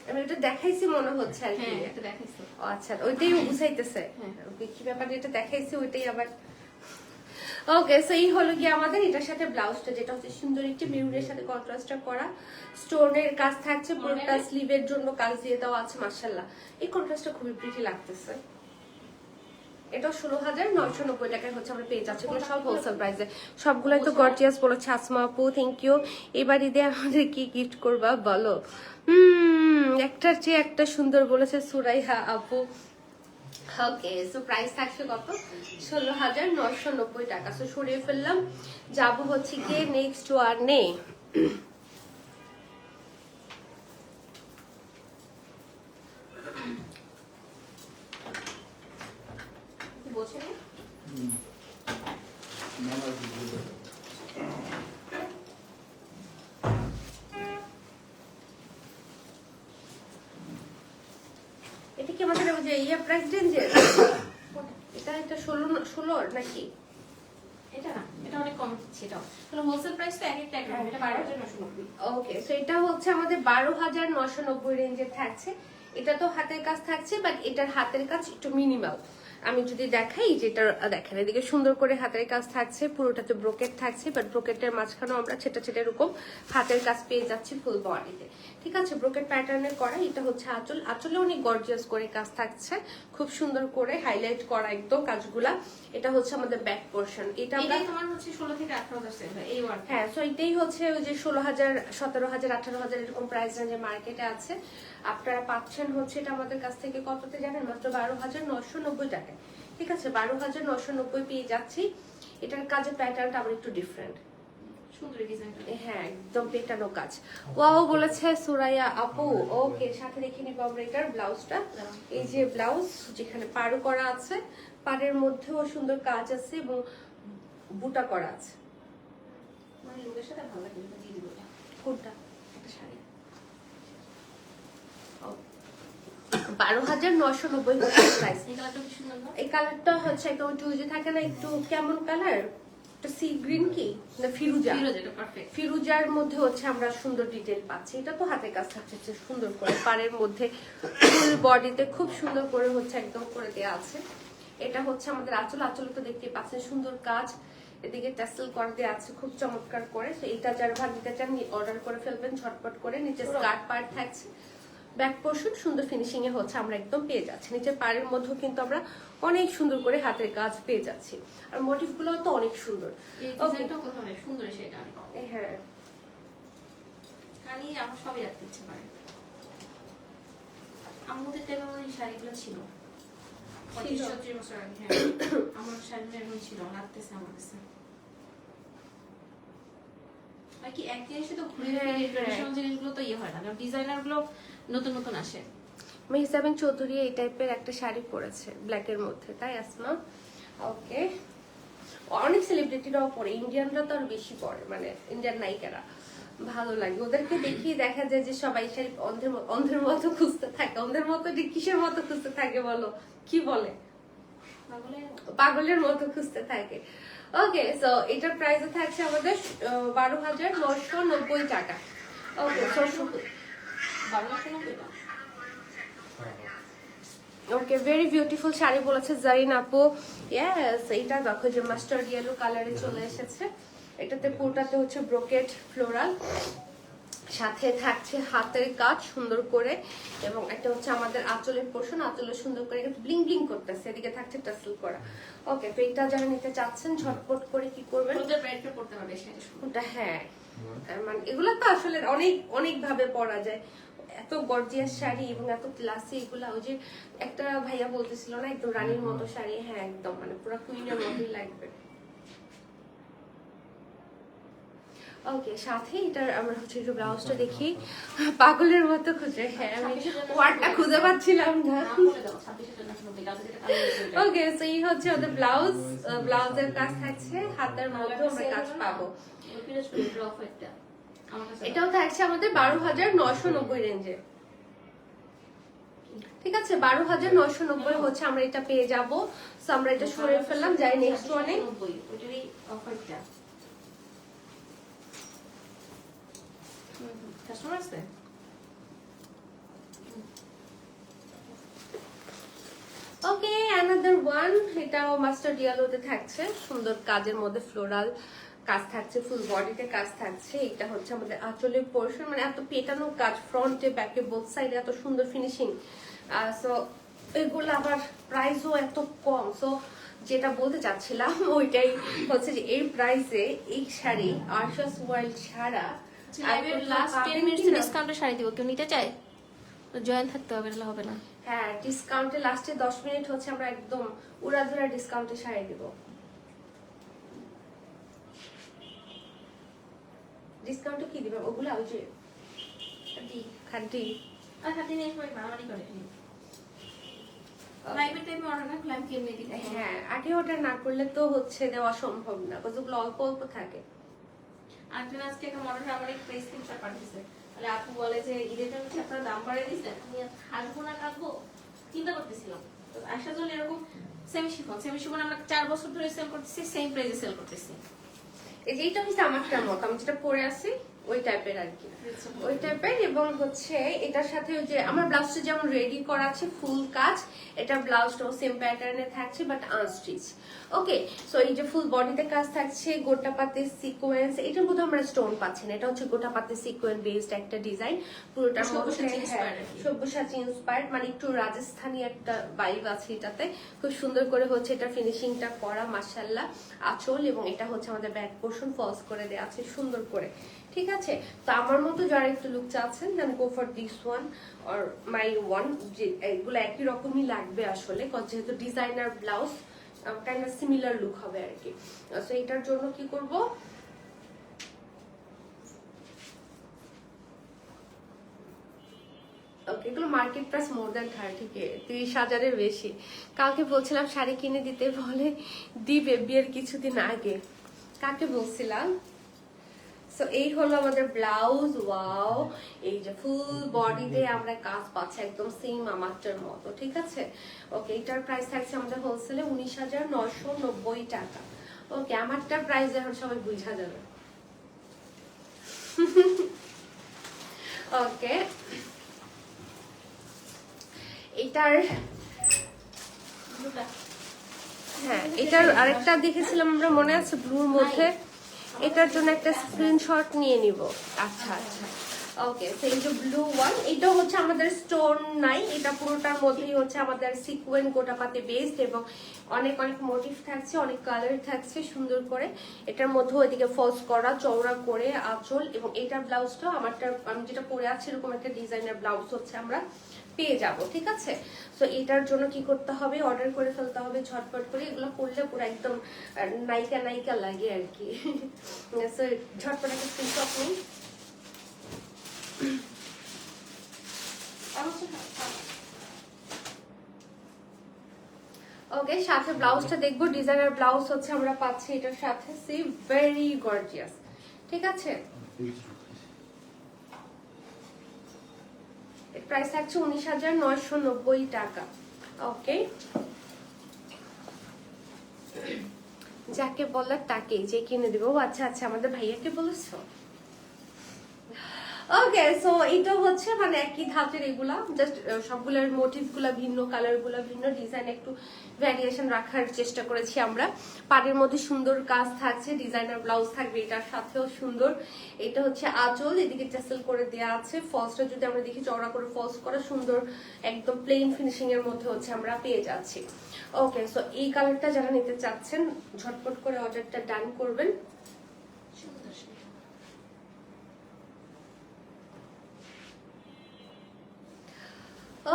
আমি এটা দেখাইছি মনে হচ্ছে আর কি। আচ্ছা, ওইটাই বুঝাইতেছে কি ব্যাপার, যেটা দেখাইছি ওইটাই আবার। ওকে, সো এই হলো কি আমাদের এটার সাথে ব্লাউজটা, যেটা হচ্ছে সুন্দর একটি মেরুনের সাথে কন্ট্রাস্টটা করা, স্টোনের কাজ থাকছে, পুরোটা স্লিভের জন্য কাজ দিয়ে দেওয়া আছে। মাশাআল্লাহ, এই কন্ট্রাস্টটা খুবই প্রিটি লাগতেছে। এটা 16,990 টাকায় হচ্ছে আমরা পেয়ে যাচ্ছি, এগুলো সব হোলসেল প্রাইসে, সবগুলাই তো গর্জিয়াস বলেছে আসমা আপু, থ্যাংক ইউ। এবার ঈদে আমাদের কি গিফট করবা বলো? একটার চেয়ে একটা সুন্দর বলেছে সুরাইহা আপু। ওকে, সো প্রাইস থাকছে কত? 16,990 টাকা। সো সরিয়ে ফেললাম, যাবো হচ্ছে গিয়ে নেক্সট ওয়ানে। এটা কি আমাদের ওই যে ইয়া প্রাইস রেঞ্জের? এটা 16 নাকি? এটা না, এটা অনেক কম হচ্ছে, এটাও হোলসেল প্রাইস তো এক একটা এক রকম, এটা 12,990। ওকে, সো এটা হচ্ছে আমাদের 12,990 রেঞ্জের থাকছে। এটা তো হাতের কাজ থাকছে, বাট এটার হাতের কাজ একটু মিনিমাল, আমি যদি দেখাই যেটা দেখেন এদিকে সুন্দর করে হাতের কাজ থাকছে, পুরোটাতে ব্রোকেট থাকছে, বাট ব্রোকেটের মাঝখানেও আমরা ছেটা ছেটা এরকম হাতের কাজ পেয়ে যাচ্ছি ফুল বডিতে। ঠিক আছে, ব্রোকেট প্যাটার্নের করা। এটা হচ্ছে আঁচল, আঁচলে অনেক গর্জিয়াস করে কাজ থাকছে, খুব সুন্দর করে হাইলাইট করা একদম কাজগুলা। এটা হচ্ছে আমাদের ব্যাক পোর্শন। এটা তোমার হচ্ছে 16 থেকে 18,000 সেল হয় এই ওয়ার্ক। হ্যাঁ, সো এটাই হচ্ছে ওই যে 16,000, 17,000, 18,000 এরকম প্রাইস রেঞ্জে মার্কেটে আছে। আপনারা পাচ্ছেন হচ্ছে এটা আমাদের কাছ থেকে কততে জানেন? মাত্র 12,990 টাকায়। ঠিক আছে, 12,990 পেয়ে যাচ্ছি। এটার কাজের প্যাটার্নটা আবার একটু ডিফারেন্ট, সুন্দর ডিজাইনটা। হ্যাঁ একদম পেটানো কাজ। ওয়াও বলেছে সুরাইয়া আপু। ওকে, সাথে দেখে নিব আমরা এটার ব্লাউজটা। এই যে ব্লাউজ, যেখানে পাড়ও করা আছে, পাড়ের মধ্যেও সুন্দর কাজ আছে এবং বুটা করা আছে। মানে লুকের সাথে ভালো লাগে, এটা দিয়ে দিব। কোনটা? একটা শাড়ি 12,990 প্রাইস। এই কালারটা কি সুন্দর না? এই কালারটা হচ্ছে একদম টুইজে থাকে না, একটু কেমন কালার, একটা সি গ্রিন কি না ফিরুজা, এটা পারফেক্ট। ফিরুজার মধ্যে হচ্ছে আমরা সুন্দর ডিটেল পাচ্ছি। এটা তো হাতে কাজ থাকছে সুন্দর করে, পাড়ের মধ্যে ফুল বডিতে খুব সুন্দর করে হচ্ছে একদম করে দেওয়া আছে। এটা হচ্ছে আমাদের আঁচল, আঁচল তো দেখতে পাচ্ছেন সুন্দর কাজ, এদিকে ট্যাসেল করে দেওয়া আছে খুব চমৎকার করে। তো এটা যারা ভাগ দিতে চান অর্ডার করে ফেলবেন ঝটপট করে। নিচে স্কার্ট পার্ট থাকছে, ব্যাক পোর্শন সুন্দর ফিনিশিং এ হচ্ছে আমরা একদম পেয়ে যাচ্ছি। নিচের পাড়ের মধ্যেও কিন্তু আমরা অনেক সুন্দর করে হাতের কাজ পেয়ে যাচ্ছি, আর মোটিভ গুলো তো অনেক সুন্দর। এই ডিজাইনটাও কত অনেক সুন্দর সেটা। হ্যাঁ, খালি আমার সবই রাখতে ইচ্ছে করে। আমাদের টাইমে ওই শাড়িগুলো ছিল 35-36 বছর আগে। হ্যাঁ, আমার শাড়িগুলো এরকম ছিল, লাগতেছে আমার কাছে। আর কি এক জিনিসই তো ঘুরে ফিরে ট্রেডিশনাল জিনিসগুলো তো ইয়ে হয় না, কারণ ডিজাইনার গুলো নতুন নতুন আসে। মেহজাবিন চৌধুরী এই টাইপের একটা শাড়ি পরেছে ব্ল্যাক এর মধ্যে, তাই আসমা? ওকে, অনেক সেলিব্রিটিরাও পরে, ইন্ডিয়ানরা তো আর বেশি পরে, মানে ইন্ডিয়ান নায়িকারা ভালো লাগে ওদেরকে দেখিয়ে। দেখা যায় যে সবাই শাড়ি অন্ধের মতো খুঁজতে থাকে। অন্ধের মতো কিসের মতো খুঁজতে থাকে বলো, কি বলে? পাগলের মতো খুঁজতে থাকে। ওকে, সো এটার প্রাইস থাকছে আমাদের 12,990 টাকা। ওকে, ওকে, ভেরি বিউটিফুল শাড়ি বলেছে জারিন আপু। ইয়েস, এইটা দেখো যে মাস্টার্ড ইয়েলো কালারে চলে এসেছে। এটাতে পুরোটাতে হচ্ছে ব্রোকেট ফ্লোরাল, সাথে থাকছে হাতের কাজ সুন্দর করে, এবং একটা হচ্ছে আমাদের আঁচলের পোর্শন, আঁচলে সুন্দর করে ব্লিং ব্লিং করতেছে, এদিকে থাকছে টাসেল করা। ওকে, তো এটা যারা নিতে চাচ্ছেন ঝটপট করে কি করবেন? ওটা হ্যাঁ, মানে এগুলো তো আসলে অনেক অনেক ভাবে পরা যায়। এত গর্জিয়াস শাড়ি এবং এত ক্লাসি এগুলা। ওই যে একটা ভাইয়া বলতেছিল না একদম রানীর মতো শাড়ি, হ্যাঁ একদম মানে পুরো কুইনের মতোই লাগবে। ওকে, সাথে এটার আমরা হচ্ছে একটু ব্লাউজটা দেখি। পাগলের মতো খুঁজে, হ্যাঁ আমি ওয়ার্ডটা খুঁজে পাচ্ছিলাম না। ওকে, সো এই হচ্ছে ওদের ব্লাউজ, ব্লাউজের কাজ থাকছে, হাতের মধ্যে আমরা কাজ পাবো। এটাও থাকছে আমাদের 12,990 রেঞ্জে। ঠিক আছে, 12,990 হচ্ছে আমরা এটা পেয়ে যাবো। সো আমরা এটা সরে ফেললাম, যাই নেক্সট ওয়ানে। কাস্টমার আছে? ওকে, অ্যানাদার ওয়ান। এটাও মাস্টার্ড ইয়েলোতে থাকছে, সুন্দর কাজের মধ্যে ফ্লোরাল কাজ থাকছে, ফুল বডিতে কাজ থাকছে। এটা হচ্ছে আমাদের আঁচলের পোর্শন, মানে এত পেটানো কাজ ফ্রন্টে ব্যাকে বোথ সাইডে, এত সুন্দর ফিনিশিং। সো এগুলো আবার প্রাইসও এত কম। সো যেটা বলতে চাচ্ছিলাম ওইটাই হচ্ছে যে এই প্রাইসে এই শাড়ি আরশাস ওয়ার্ল্ড ছাড়া লাস্ট 10 মিনিটস ডিসকাউন্টে শাড়ি দিব, কেউ নিতে চায় জয়েন থাকতে হবে, না হবে না। হ্যাঁ, ডিসকাউন্টে লাস্টে 10 মিনিট হচ্ছে আমরা একদম উড়াধুরা ডিসকাউন্টে শাড়ি দিব। ডিসকাউন্টে কি দিবেন? ওগুলা ওই যে খান্টি আর খাটি নিয়ে সবাই মারামারি করে। লাইভে টাইমে অর্ডার না করলে আমি কেমনে দিই? হ্যাঁ, আগে অর্ডার না করলে তো হচ্ছে দেওয়া সম্ভব না, কারণ ওগুলো অল্প অল্প থাকে। আজকে আজকে একটা মডেল আমার এক প্রাইস স্ক্রিনশট পাঠিয়েছে, তাহলে আপু বলে যে ঈদের জন্য কি আপনারা দাম বাড়িয়ে দিয়েছেন, আমি হাসবো না কাঁদবো চিন্তা করতেছিলাম। তো আসার জন্য এরকম সেমি শিফন আমরা 4 বছর ধরে সেল করতেছি, সেম প্রাইসে সেল করতেছি। এই যে এইটা হচ্ছে আমারটার মতো, আমি যেটা পরে আছি ওই টাইপের আর কি, ওই টাইপের। এবং হচ্ছে এটার সাথে ওই যে আমার ব্লাউজটা যেমন রেডি করা আছে ফুল কাজ, এটা ব্লাউজটাও সেম প্যাটার্নে থাকছে বাট আনস্টিচ। ওকে, সো এই যে ফুল বডিতে কাজ থাকছে, গোটা পাতে সিকোয়েন্স, এটার মধ্যে আমরা স্টোন পাচ্ছি না, এটা হচ্ছে গোটা পাতে সিকোয়েন্স বেসড একটা ডিজাইন, পুরোটা সব্যসাচী ইন্সপায়ার্ড, মানে একটু রাজস্থানী একটা ভাইব আছে এটাতে। খুব সুন্দর করে হচ্ছে এটা ফিনিশিংটা করা মাশাআল্লাহ। আঁচল এবং এটা হচ্ছে আমাদের ব্যাক পোর্শন ফলস করে দেওয়া আছে সুন্দর করে, ঠিক আছে। তো আমার মতো যারা একটু লুক চাচ্ছেন then go for this one or my one, যে এগুলো একই রকমই লাগবে আসলে, যেহেতু designer blouse kind of similar look হবে আর কি। সো এটার জন্য কি করব, ওকে, এগুলো মার্কেট প্রাইস মোর দ্যান 30,000-এর বেশি। কালকে বলছিলাম শাড়ি কিনে দিতে, বলে দিবে বিয়ের কিছুদিন আগে। কাকে বলছিলাম? সো এই হলো আমাদের ব্লাউজ। ওয়াও, এই যে ফুল বডিতে আমরা কাজ পাচ্ছি একদম সেম আমারটার মতো, ঠিক আছে। ওকে, এটার প্রাইস থাকছে আমাদের হোলসেলে 19,990 টাকা। ওকে, আমারটার প্রাইস এখন সবাই বুঝা যাবে। ওকে, এটার হ্যাঁ, এটার আরেকটা দেখেছিলাম আমরা, মনে আছে ব্লুর মধ্যে, এটার জন্য একটা স্ক্রিনশট নিয়ে নিব। আচ্ছা আচ্ছা, ওকে, তো এই যে ব্লু ওয়ান, এটা হচ্ছে আমাদের স্টোন নাই, এটা পুরোটার মধ্যেই হচ্ছে আমাদের সিকোয়েন্স গোটাপাতে বেসড এবং অনেক অনেক মোটিভ থাকছে, অনেক কালার থাকছে সুন্দর করে। এটার মধ্যে ওইদিকে ফলস করা চওড়া করে আঁচল, এবং এটার ব্লাউজটা আমারটা আমি যেটা পরে আছি এরকম একটা ডিজাইনার ব্লাউজ হচ্ছে আমরা পেয়ে যাব, ঠিক আছে। তো এটার জন্য কি করতে হবে, অর্ডার করে ফেলতে হবে ঝটপট করে, এগুলো করলে পুরো একদম নায়িকা নায়িকা লাগে আর কি। সো ঝটপট একটা স্ক্রিনশট নিই। ওকে, সাথে ব্লাউজটা দেখবো, ডিজাইনার ব্লাউজ হচ্ছে আমরা পাচ্ছি এটার সাথে, সি ভেরি গর্জিয়াস, ঠিক আছে। এর প্রাইস থাকছে 19,990 টাকা। ওকে, যাকে বলার তাকে যে কিনে দেবো। আচ্ছা আচ্ছা, আমাদের ভাইয়াকে বলেছো? ওকে, সো এটা হচ্ছে মানে একই ধাঁচের, এগুলা জাস্ট সবগুলোর মোটিভ গুলা ভিন্ন, কালার গুলা ভিন্ন, ডিজাইন একটু ভ্যারিয়েশন রাখার চেষ্টা করেছি আমরা। পাড়ের মধ্যে সুন্দর কাজ থাকছে, ডিজাইনার ব্লাউজ থাকবে এটার সাথেও সুন্দর। এটা হচ্ছে আঁচল, এদিকে টেসেল করে দেওয়া আছে, ফলসটা যদি আমরা দেখি চওড়া করে ফলস করা সুন্দর, একদম প্লেন ফিনিশিং এর মধ্যে হচ্ছে আমরা পেয়ে যাচ্ছি। ওকে, সো এই কালারটা যারা নিতে চাচ্ছেন ঝটপট করে অর্ডারটা ডান করবেন।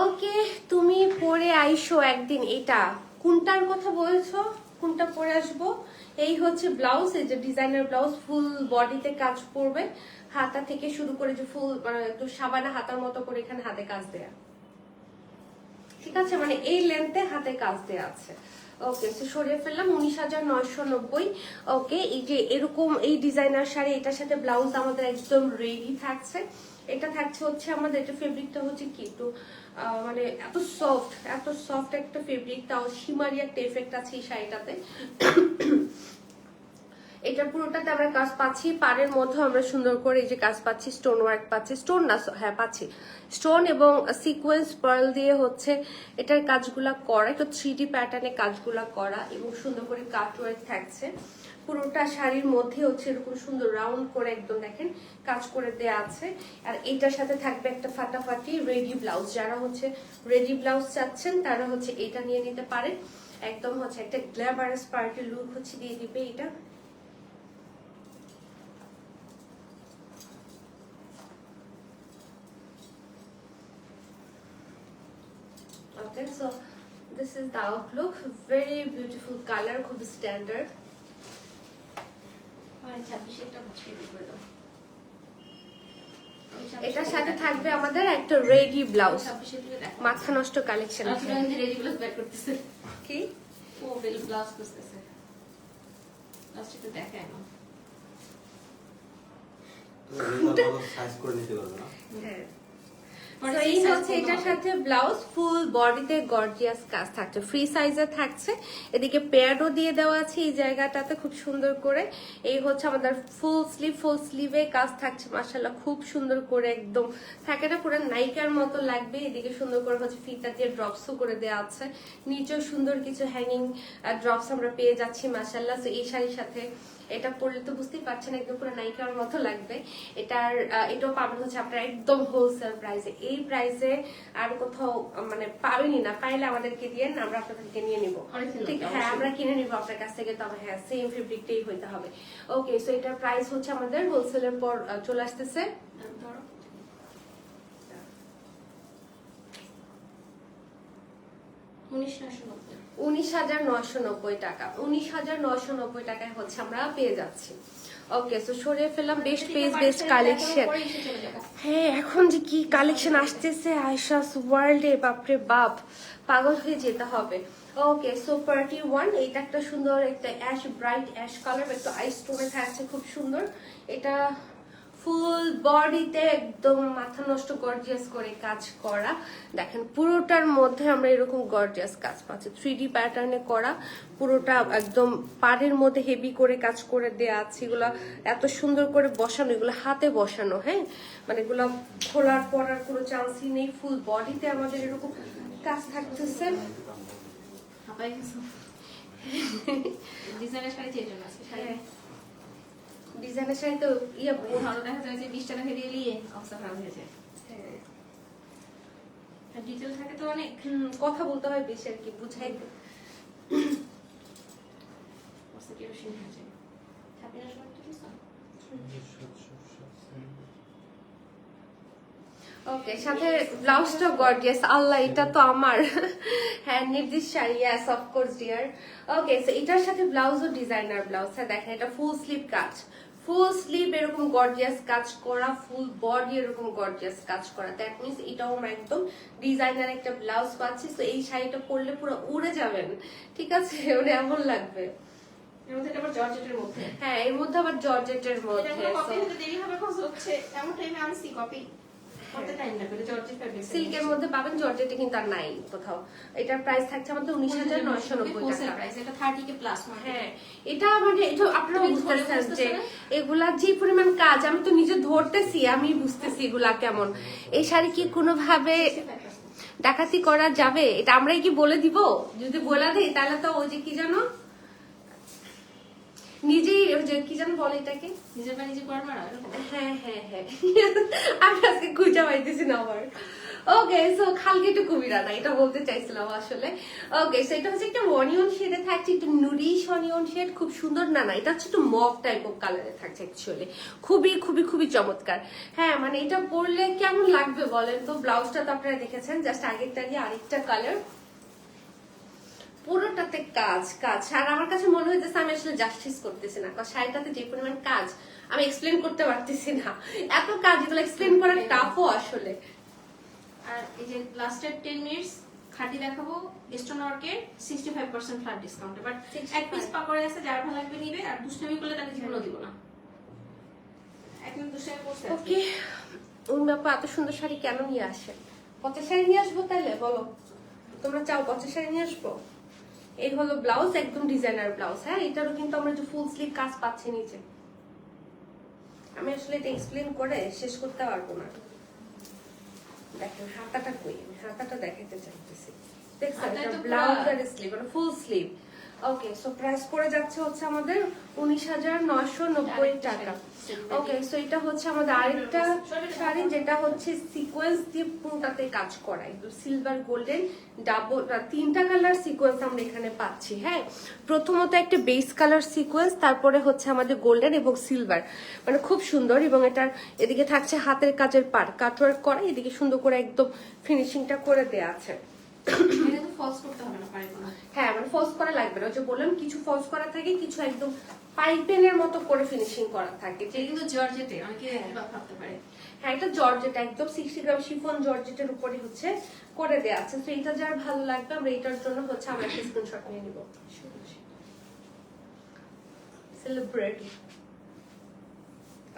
ওকে, তুমি পরে আইসো একদিন। এটা কোনটার কথা বলছো, কোনটা পরে আসবো? এই হচ্ছে ব্লাউজ, এই যে ডিজাইনার ব্লাউজ, ফুল বডিতে কাজ করবে, হাতা থেকে শুরু করে যে ফুল মানে একটু সাবানা হাতার মতো করে এখানে হাতে কাজ দেয়া, ঠিক আছে, মানে এই লেন্থে হাতে কাজ দেয়া আছে। ওকে, তো সরিয়ে ফেললাম 19,990। ওকে, এই যে এরকম এই ডিজাইনার শাড়ি, এটার সাথে ব্লাউজ আমাদের একদম রেডি থাকছে। এটা থাকছে হচ্ছে আমাদের, এটা ফেব্রিকটা হচ্ছে কি একটু মানে এত সফট একটা ফেব্রিক, তাও শিমারি একটা এফেক্ট আছে এই শাড়িটাতে। এটা পুরোটাতে আমরা কাজ পাচ্ছি, পাড়ের মধ্যে আমরা সুন্দর করে এই যে কাজ পাচ্ছি, স্টোন ওয়ার্ক পাচ্ছি, স্টোন না হ্যাঁ পাচ্ছি স্টোন এবং সিকোয়েন্স পার্ল দিয়ে হচ্ছে এটার কাজগুলা করা, একটু 3D প্যাটার্নে কাজগুলা করা এবং সুন্দর করে কাট ওয়ার্ক থাকছে। পুরোটা শাড়ির মধ্যে হচ্ছে এরকম সুন্দর রাউন্ড করে একদম দেখেন কাজ করে দেয়া আছে। আর এটার সাথে থাকবে একটা ফাটাফাটি রেডি ব্লাউজ, যারা হচ্ছে রেডি ব্লাউজ চাচ্ছেন তারা হচ্ছে এটা নিয়ে নিতে পারেন। একদম হচ্ছে একটা গ্ল্যামারাস পার্টির লুক হচ্ছে দিয়ে দিবে এটা। Okay, so this is the outlook. Very beautiful color, খুব স্ট্যান্ডার্ড। এটার সাথে থাকবে আমাদের একটা রেডি ব্লাউজ, মাথা নষ্ট কালেকশন। রেডি ব্লাউজ বের করতেছে কি ও বেল ব্লাউজ করতেছে, লাস্টে তো দেখায় না। তো এটা ভালো সাইজ করে নিতে পারবে না? হ্যাঁ, So, এই হচ্ছে এটার সাথে ব্লাউজ, ফুল বডিতে গর্জিয়াস কাজ থাকছে, ফ্রি সাইজে থাকছে, এদিকে প্যাডও দিয়ে দেওয়া আছে এই জায়গাটাতে খুব সুন্দর করে। এই হচ্ছে আমাদের ফুল স্লিভে কাজ থাকছে মাশাআল্লাহ, খুব সুন্দর করে একদম থাকে না, পুরো নায়িকার মতো লাগবে। এদিকে সুন্দর করে হচ্ছে ফিতা দিয়ে ড্রপসও করে দেওয়া আছে, নিচেও সুন্দর কিছু হ্যাঙ্গিং ড্রপস আমরা পেয়ে যাচ্ছি মাশাআল্লাহ। তো এই শাড়ির সাথে এটা পরলে তো বুঝতেই পারছেন একদম পুরো নায়িকার মতো লাগবে। এটাও পাবেন হচ্ছে আপনারা একদম হোলসেল প্রাইসে, এই প্রাইসে আর কোথাও মানে পাবেনই না, পাইলে আমাদেরকে দিয়ে আমরা আপনাদেরকে নিয়ে নিবো। ঠিক, হ্যাঁ আমরা কিনে নিবো আপনার কাছ থেকে, তবে হ্যাঁ সেম ফেব্রিকটাই হইতে হবে। ওকে, সো এটার প্রাইস হচ্ছে আমাদের হোলসেলের পর চলে আসতেছে 19,990 টাকা। 19,990 টাকায় হচ্ছে আমরা পেয়ে যাচ্ছি। ওকে, সো সরিয়ে ফেললাম বেস্ট পেজ বেস্ট কালেকশন। হ্যাঁ, এখন যে কি কালেকশন আসতেছে আয়েশাস ওয়ার্ল্ডে, বাপরে বাপ, পাগল হয়ে যেতে হবে। ওকে, সো পার্টি 1, এটা একটা সুন্দর একটা অ্যাশ, ব্রাইট অ্যাশ কালার, একটু আইস টোনে থাকছে, খুব সুন্দর। এটা ফুল বডিতে একদম মাথা নষ্ট গর্জিয়াস করে কাজ করা। দেখেন পুরোটার মধ্যে আমরা এরকম গর্জিয়াস কাজ পাচ্ছি, 3D প্যাটার্নে করা, পুরোটা একদম পাড়ের মধ্যে হেভি করে কাজ করে দেয়া আছে। এগুলা এত সুন্দর করে বসানো, এগুলো হাতে বসানো, হ্যাঁ মানে এগুলো খোলার পরার কোনো চান্সই নেই। ফুল বডিতে আমাদের এরকম কাজ থাকতেছে। ডিজাইনের শাড়ি চেয়ে জন্য আছে শাড়ি, ডিজাইনের শাড়ি তো ইয়ে ভালো দেখা যায় যে 20 টাকা দিয়ে নিয়ে অবস্থা খারাপ হয়ে যায়। হ্যাঁ, ডিটেইল থাকে তো অনেক, কথা বলতে হয় বেশি আর কি, বুঝাই অবস্থা কি রসিন হয়ে যায়। ছাপিনা সময় তো কিছু ওকে, সাথে ব্লাউজটা গর্জিয়াস, আল্লাহ এটা তো আমার হ্যাঁ নির্দিষ্ট শাড়ি, yes of course dear. Okay, so এটার সাথে ব্লাউজও ডিজাইনার ব্লাউজ, হ্যাঁ দেখেন এটা ফুল স্লিভ কাজ, ফুল স্লিভ এরকম গর্জিয়াস কাজ করা, ফুল বডি এরকম গর্জিয়াস কাজ করা। দ্যাট মিনস এটাও আমরা একদম ডিজাইনার একটা ব্লাউজ পাচ্ছি। তো এই শাড়িটা পরলে পুরো উড়ে যাবেন, ঠিক আছে, ওটা এমন লাগবে। এর মধ্যে আবার জর্জেটের মধ্যে, হ্যাঁ এর মধ্যে আবার জর্জেটের মধ্যে, কপি হতে দেরি হবে কজ হচ্ছে এমন টাইমে আনছি কপি করতে টাইম লাগবে। জর্জেট ফেব্রিক সিল্কের মধ্যে পাবেন, জর্জেটে কিন্তু আর নাই কোথাও। এটার প্রাইস থাকছে আমাদের 19,990 টাকা। প্রাইস এটা 30 কে প্লাস। হ্যাঁ, এটা মানে এটা আপনারা বুঝতেছেন যে এগুলা যে পরিমাণ কাজ, আমি তো নিজে ধরতেছি, আমি বুঝতেছি এগুলা কেমন। এই শাড়ি কি কোনোভাবে ডাকাতি করা যাবে? এটা আমরাই কি বলে দিব? যদি বলে দিই তাহলে তো ওই যে কি জানো নিজেই কি জানো বলে এটাকে, নিজের বা নিজে পড় মারা। হ্যাঁ হ্যাঁ হ্যাঁ আমি আজকে খুঁজে পাইতেছি না আমার। ওকে, সো খালকেটু কুমিরা না, এটা বলতে চাইছিলাম আসলে। ওকে, সো এটা হচ্ছে একটা অনিয়ন শেডে থাকছে, একটু নুডিশ অনিয়ন শেড, খুব সুন্দর। না না, এটা হচ্ছে একটু মক টাইপ অফ কালারে থাকছে অ্যাকচুয়ালি, খুবই খুবই খুবই চমৎকার। হ্যাঁ মানে এটা পরলে কেমন লাগবে বলেন তো? ব্লাউজটা তো আপনারা দেখেছেন, জাস্ট আগেরটা দিয়ে আরেকটা কালার, পুরোটাতে কাজ কাজ। আর আমার কাছে মনে হইতেছে আমি আসলে জাস্টিস করতেছি না, কারণ শাড়িটাতে যে পরিমাণ কাজ আমি এক্সপ্লেন করতে পারতেছি না, এত কাজ, এগুলো এক্সপ্লেন করা টাফও আসলে। আর এই যে লাস্টের 10 মিনিটস খাঁটি দেখাবো স্টোন ওয়ার্কের 65% ফ্ল্যাট ডিসকাউন্টে, বাট এক পিস পাকড়ে আছে, যার ভালো লাগবে নিবে। আর দুষ্টামি করলে তাহলে জীবনও দিব না, একদম দুষ্টামি করছে। ওকে, ওই বাপা এত সুন্দর শাড়ি কেন নিয়ে আসে? পচা শাড়ি নিয়ে আসবো তাইলে বলো, তোমরা চাও পচা শাড়ি নিয়ে আসবো? এই হলো ব্লাউজ, একদম ডিজাইনার ব্লাউজ। হ্যাঁ, এটারও কিন্তু আমরা যে ফুল স্লিভ কাজ পাচ্ছি নিচে। আমি আসলে এটা এক্সপ্লেন করে শেষ করতে পারবো না। দেখেন হাতাটা কই, আমি হাতাটা দেখাতে চাইতেছি। দেখছেন এটা ব্লাউজ আর স্লিভ, মানে ফুল স্লিভ। ওকে, সো প্রাইস পড়ে যাচ্ছে হচ্ছে আমাদের 19,990 টাকা। ওকে, সো এটা হচ্ছে আমাদের আরেকটা শাড়ি, যেটা হচ্ছে সিকোয়েন্স দিয়ে পুরোটাতে কাজ করা, একদম সিলভার গোল্ডেন ডাবল 3টা কালার সিকোয়েন্স আমরা এখানে পাচ্ছি। হ্যাঁ, প্রথমত একটা বেস কালার সিকোয়েন্স, তারপরে হচ্ছে আমাদের গোল্ডেন এবং সিলভার, মানে খুব সুন্দর। এবং এটার এদিকে থাকছে হাতের কাজের পার্ট, কাটওয়ার্ক করা, এদিকে সুন্দর করে একদম ফিনিশিংটা করে দেয়া আছে। হ্যাঁ মানে ফলস করা লাগবে না, ওই যে বললাম কিছু ফলস করা থাকে, কিছু একদম পাইপেনের মতো করে ফিনিশিং করা থাকে, যেগুলো জর্জেটে অনেকে ভাবতে পারে। হ্যাঁ, এটা জর্জেট, একদম 60 গ্রাম শিফন জর্জেটের উপরে হচ্ছে করে দেয়া আছে। তো এটা যার ভালো লাগবে আমরা এটার জন্য হচ্ছে আমরা একটা স্ক্রিনশট নিয়ে নিব। সেলিব্রিটি।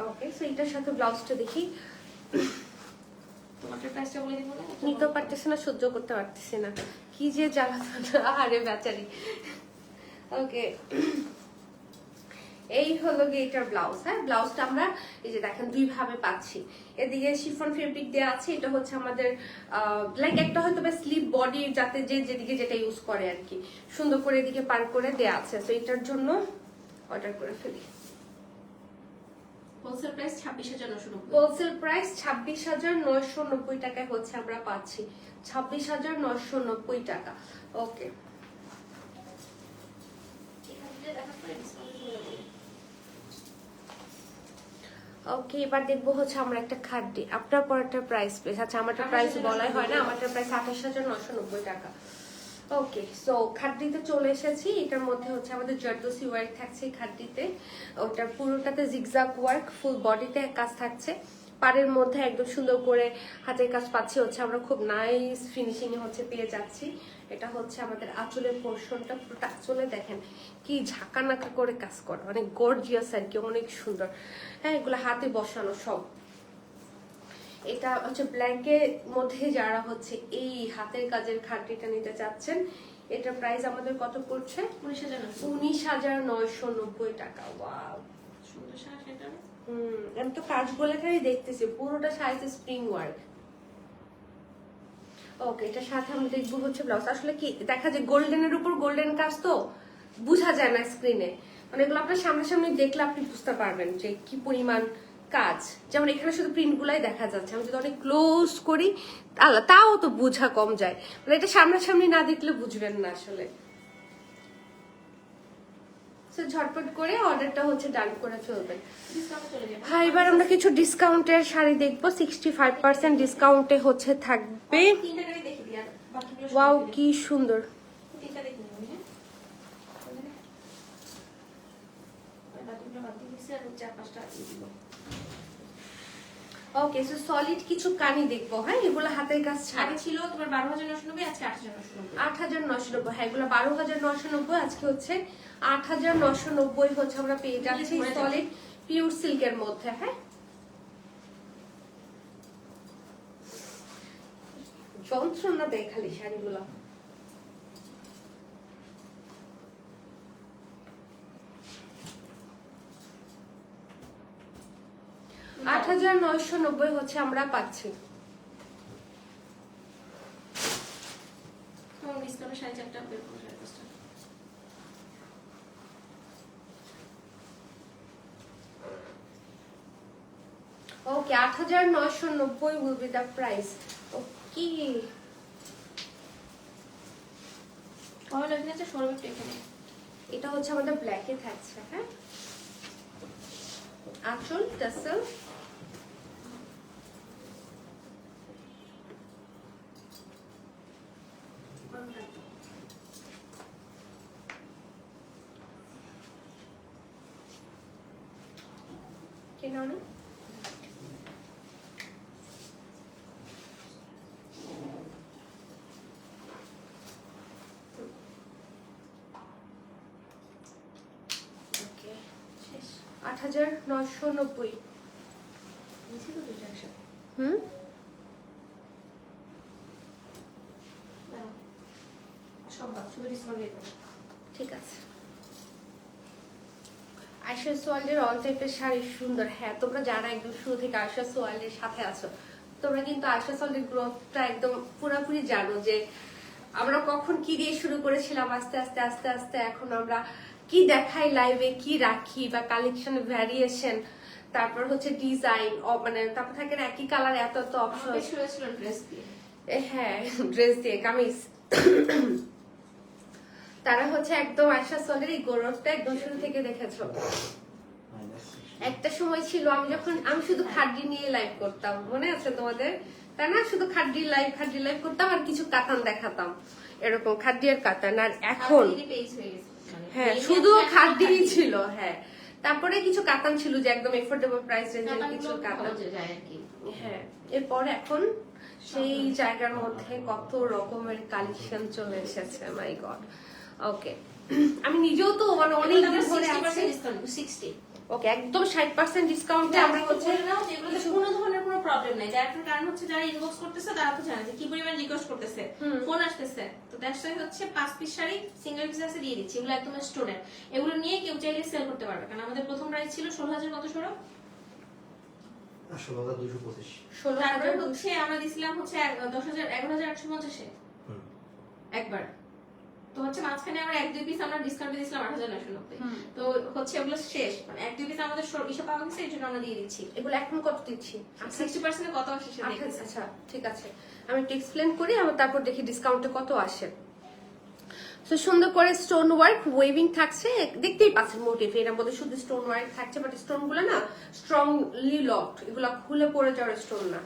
ওকে, সো এটার সাথে ব্লাউজটা দেখি। মাত্র প্রাইসটা বলে দিব না? নিতে পারতেছে না, সহ্য করতে পারতেছে না, কি যে জ্বালাতন, আরে বেচারি। ওকে, এই হলো গিয়ে এটার ব্লাউজ। হ্যাঁ, ব্লাউজটা আমরা এই যে দেখেন দুই ভাবে পাচ্ছি। এদিকে শিফন ফেব্রিক দেওয়া আছে, এটা হচ্ছে আমাদের লাইক একটা হয়তো বা স্লিভ বডি, যাতে যে যেদিকে যেটা ইউজ করে আর কি, সুন্দর করে এদিকে পার করে দেওয়া আছে। তো এটার জন্য অর্ডার করে ফেলি। Wholesale price 26,990। হোলসেল প্রাইস 26,990 টাকায় হচ্ছে আমরা পাচ্ছি, 26,990 টাকা। ওকে, ওকে, এবার দেখবো হচ্ছে আমরা একটা খাদ্যি। আপনার পরেরটা প্রাইস বেশ, আচ্ছা আমারটা প্রাইস বলাই হয় না, আমারটা প্রাইস 28,990 টাকা। ওকে, সো খাদ্যিতে চলে এসেছি। এটার মধ্যে হচ্ছে আমাদের জর্দসি ওয়ার্ক থাকছে এই খাদ্যিতে, ওটার পুরোটাতে জিগজাগ ওয়ার্ক, ফুল বডিতে কাজ থাকছে। পাড়ের মধ্যে একদম সুন্দর করে হাতের কাজ পাচ্ছি হচ্ছে আমরা, খুব নাইস ফিনিশিং এ হচ্ছে পেয়ে যাচ্ছি। এটা হচ্ছে আমাদের আঁচলের পোর্শনটা, পুরোটা আঁচলে দেখেন কি ঝাঁকা নাকা করে কাজ করা, অনেক গর্জিয়াস আর কি, অনেক সুন্দর। হ্যাঁ, এগুলো হাতে বসানো সব। এটা হচ্ছে ব্ল্যাকের মধ্যে যারা হচ্ছে এই হাতের কাজের খাটটিটা নিতে চাচ্ছেন, এটার প্রাইস আমাদের কত পড়ছে? 19,990 টাকা। ওয়াও, সুন্দর শাড়ি এটা। আমি তো কাজগুলো খালি দেখতেছি, পুরোটা সাইজ স্প্রিং ওয়ার্ক। ওকে, এটার সাথে আমরা দেখবো হচ্ছে ব্লাউজ। আসলে কি দেখা যায় গোল্ডেনের উপর গোল্ডেন কাজ তো বোঝা যায় না স্ক্রিনে, মানে এগুলো আপনার সামনাসামনি দেখলে আপনি বুঝতে পারবেন যে কি পরিমাণ কাজ। যেমন এখানে শুধু প্রিন্ট গুলাই দেখা যাচ্ছে, আমি যদি অনেক ক্লোজ করি আল্লাহ তাও তো বোঝা কম যায়, মানে এটা সামনাসামনি না দেখলে বুঝবেন না আসলে। ঝটপট করে অর্ডারটা হচ্ছে ডান করে ফেলবেন। হ্যাঁ, এবার আমরা কিছু ডিসকাউন্টের শাড়ি দেখবো। 65% ডিসকাউন্টে হচ্ছে থাকবে। ওয়াও, কি সুন্দর। ওকে, সো সলিড কিছু কানি দেখবো। হ্যাঁ, এগুলো হাতের কাজ আগে ছিল তোমার 12,990, আজকে 8,990। 8,990। হ্যাঁ, এগুলো 12,990, আজকে হচ্ছে 8,990 হচ্ছে আমরা পেয়ে যাচ্ছি সলিড পিওর সিল্কের মধ্যে। হ্যাঁ, যন্ত্রণা দেয় খালি শাড়িগুলো। না। 8,990 হচ্ছে আমরা পাচ্ছি। ডিসকাউন্ট 4.5 বের করো, 5.5। ওকে, 8,990 will be the price. ওকে, আমার লাগছে যে সরবেটা এখানে। এটা হচ্ছে আমাদের ব্ল্যাকে থাকছে। হ্যাঁ, আঁচল টাসেল, কেন না ওকে, 8,990। ঠিক আছে। আয়শা সোয়ালের অল টাইপের শাড়ি সুন্দর। হ্যাঁ, তোমরা যারা একদম শুরু থেকে আয়শা সোয়ালের সাথে আছো, তোমরা কিন্তু আয়শা সোয়ালের গ্রোথটা একদম পুরোপুরি জানো যে আমরা কখন কি দিয়ে শুরু করেছিলাম, আস্তে আস্তে আস্তে আস্তে এখন আমরা কি দেখাই লাইভে, কি রাখি বা কালেকশন ভ্যারিয়েশন, তারপর হচ্ছে ডিজাইন, মানে তারপর থাকে না একই কালার এত এত অপশন। হ্যাঁ, ড্রেস দিয়ে কামিজ। তারা হচ্ছে একদম আয়শা সোয়ালের এই গৌরবটা একদম শুরু থেকে দেখেছো। একটা সময় ছিল আমি শুধু খাড্ডি নিয়ে লাইভ করতাম, মনে আছে তোমাদের? তাই না, শুধু খাড্ডি লাইভ করতাম আর কিছু কাতান দেখাতাম, এরকম খাড্ডি আর কাতান। আর এখন হ্যাঁ, শুধু খাড্ডি ছিল। হ্যাঁ, তারপরে কিছু কাতান ছিল যে একদম এফোর্ডেবল প্রাইস রেঞ্জের কিছু কাতান। হ্যাঁ, এরপর এখন সেই জায়গার মধ্যে কত রকমের কালেকশন চলে এসেছে, মাই গড। ওকে, আমি নিজেও তো মানে অনেক দিন ধরে আছি। ওকে, একদম 60% ডিসকাউন্টে আমরা হচ্ছে এগুলোতে কোনো ধরনের কোনো প্রবলেম নাই। যার একটা কারণ হচ্ছে যারা ইনবক্স করতেছে তারা তো জানে যে কি পরিমাণ রিকোয়েস্ট করতেছে, ফোন আসতেছে, তো দ্যাটস ওয়াই হচ্ছে 5 পিস শাড়ি সিঙ্গেল পিস আছে দিয়ে দিচ্ছি। এগুলো একদম স্টুডেন্ট, এগুলো নিয়ে কেউ চাইলে সেল করতে পারবে। কারণ আমাদের প্রথম প্রাইস ছিল 16,000 কত সরব, 16,225। তারপরে হচ্ছে আমরা দিছিলাম হচ্ছে 10,000 11,850 একবার। তো হচ্ছে মাঝখানে আমরা 1-2 পিস আমরা ডিসকাউন্ট দিয়েছিলাম 8,990। তো হচ্ছে ওগুলো শেষ, মানে 1-2 পিস আমাদের ইসে পাওয়া গেছে, এই জন্য আমরা দিয়ে দিচ্ছি। এগুলো এখন কত দিচ্ছি? 60% কত আসে সেটা দেখেছি। আচ্ছা ঠিক আছে, আমি একটু এক্সপ্লেন করি, আমার তারপর দেখি ডিসকাউন্টে কত আসে। তো সুন্দর করে স্টোন ওয়ার্ক ওয়েভিং থাকছে, দেখতেই পাচ্ছেন মোটিভ, এর মধ্যে শুধু স্টোন ওয়ার্ক থাকছে, বাট স্টোন গুলো না স্ট্রংলি লকড, এগুলো খুলে পড়ে যাওয়ার স্টোন না।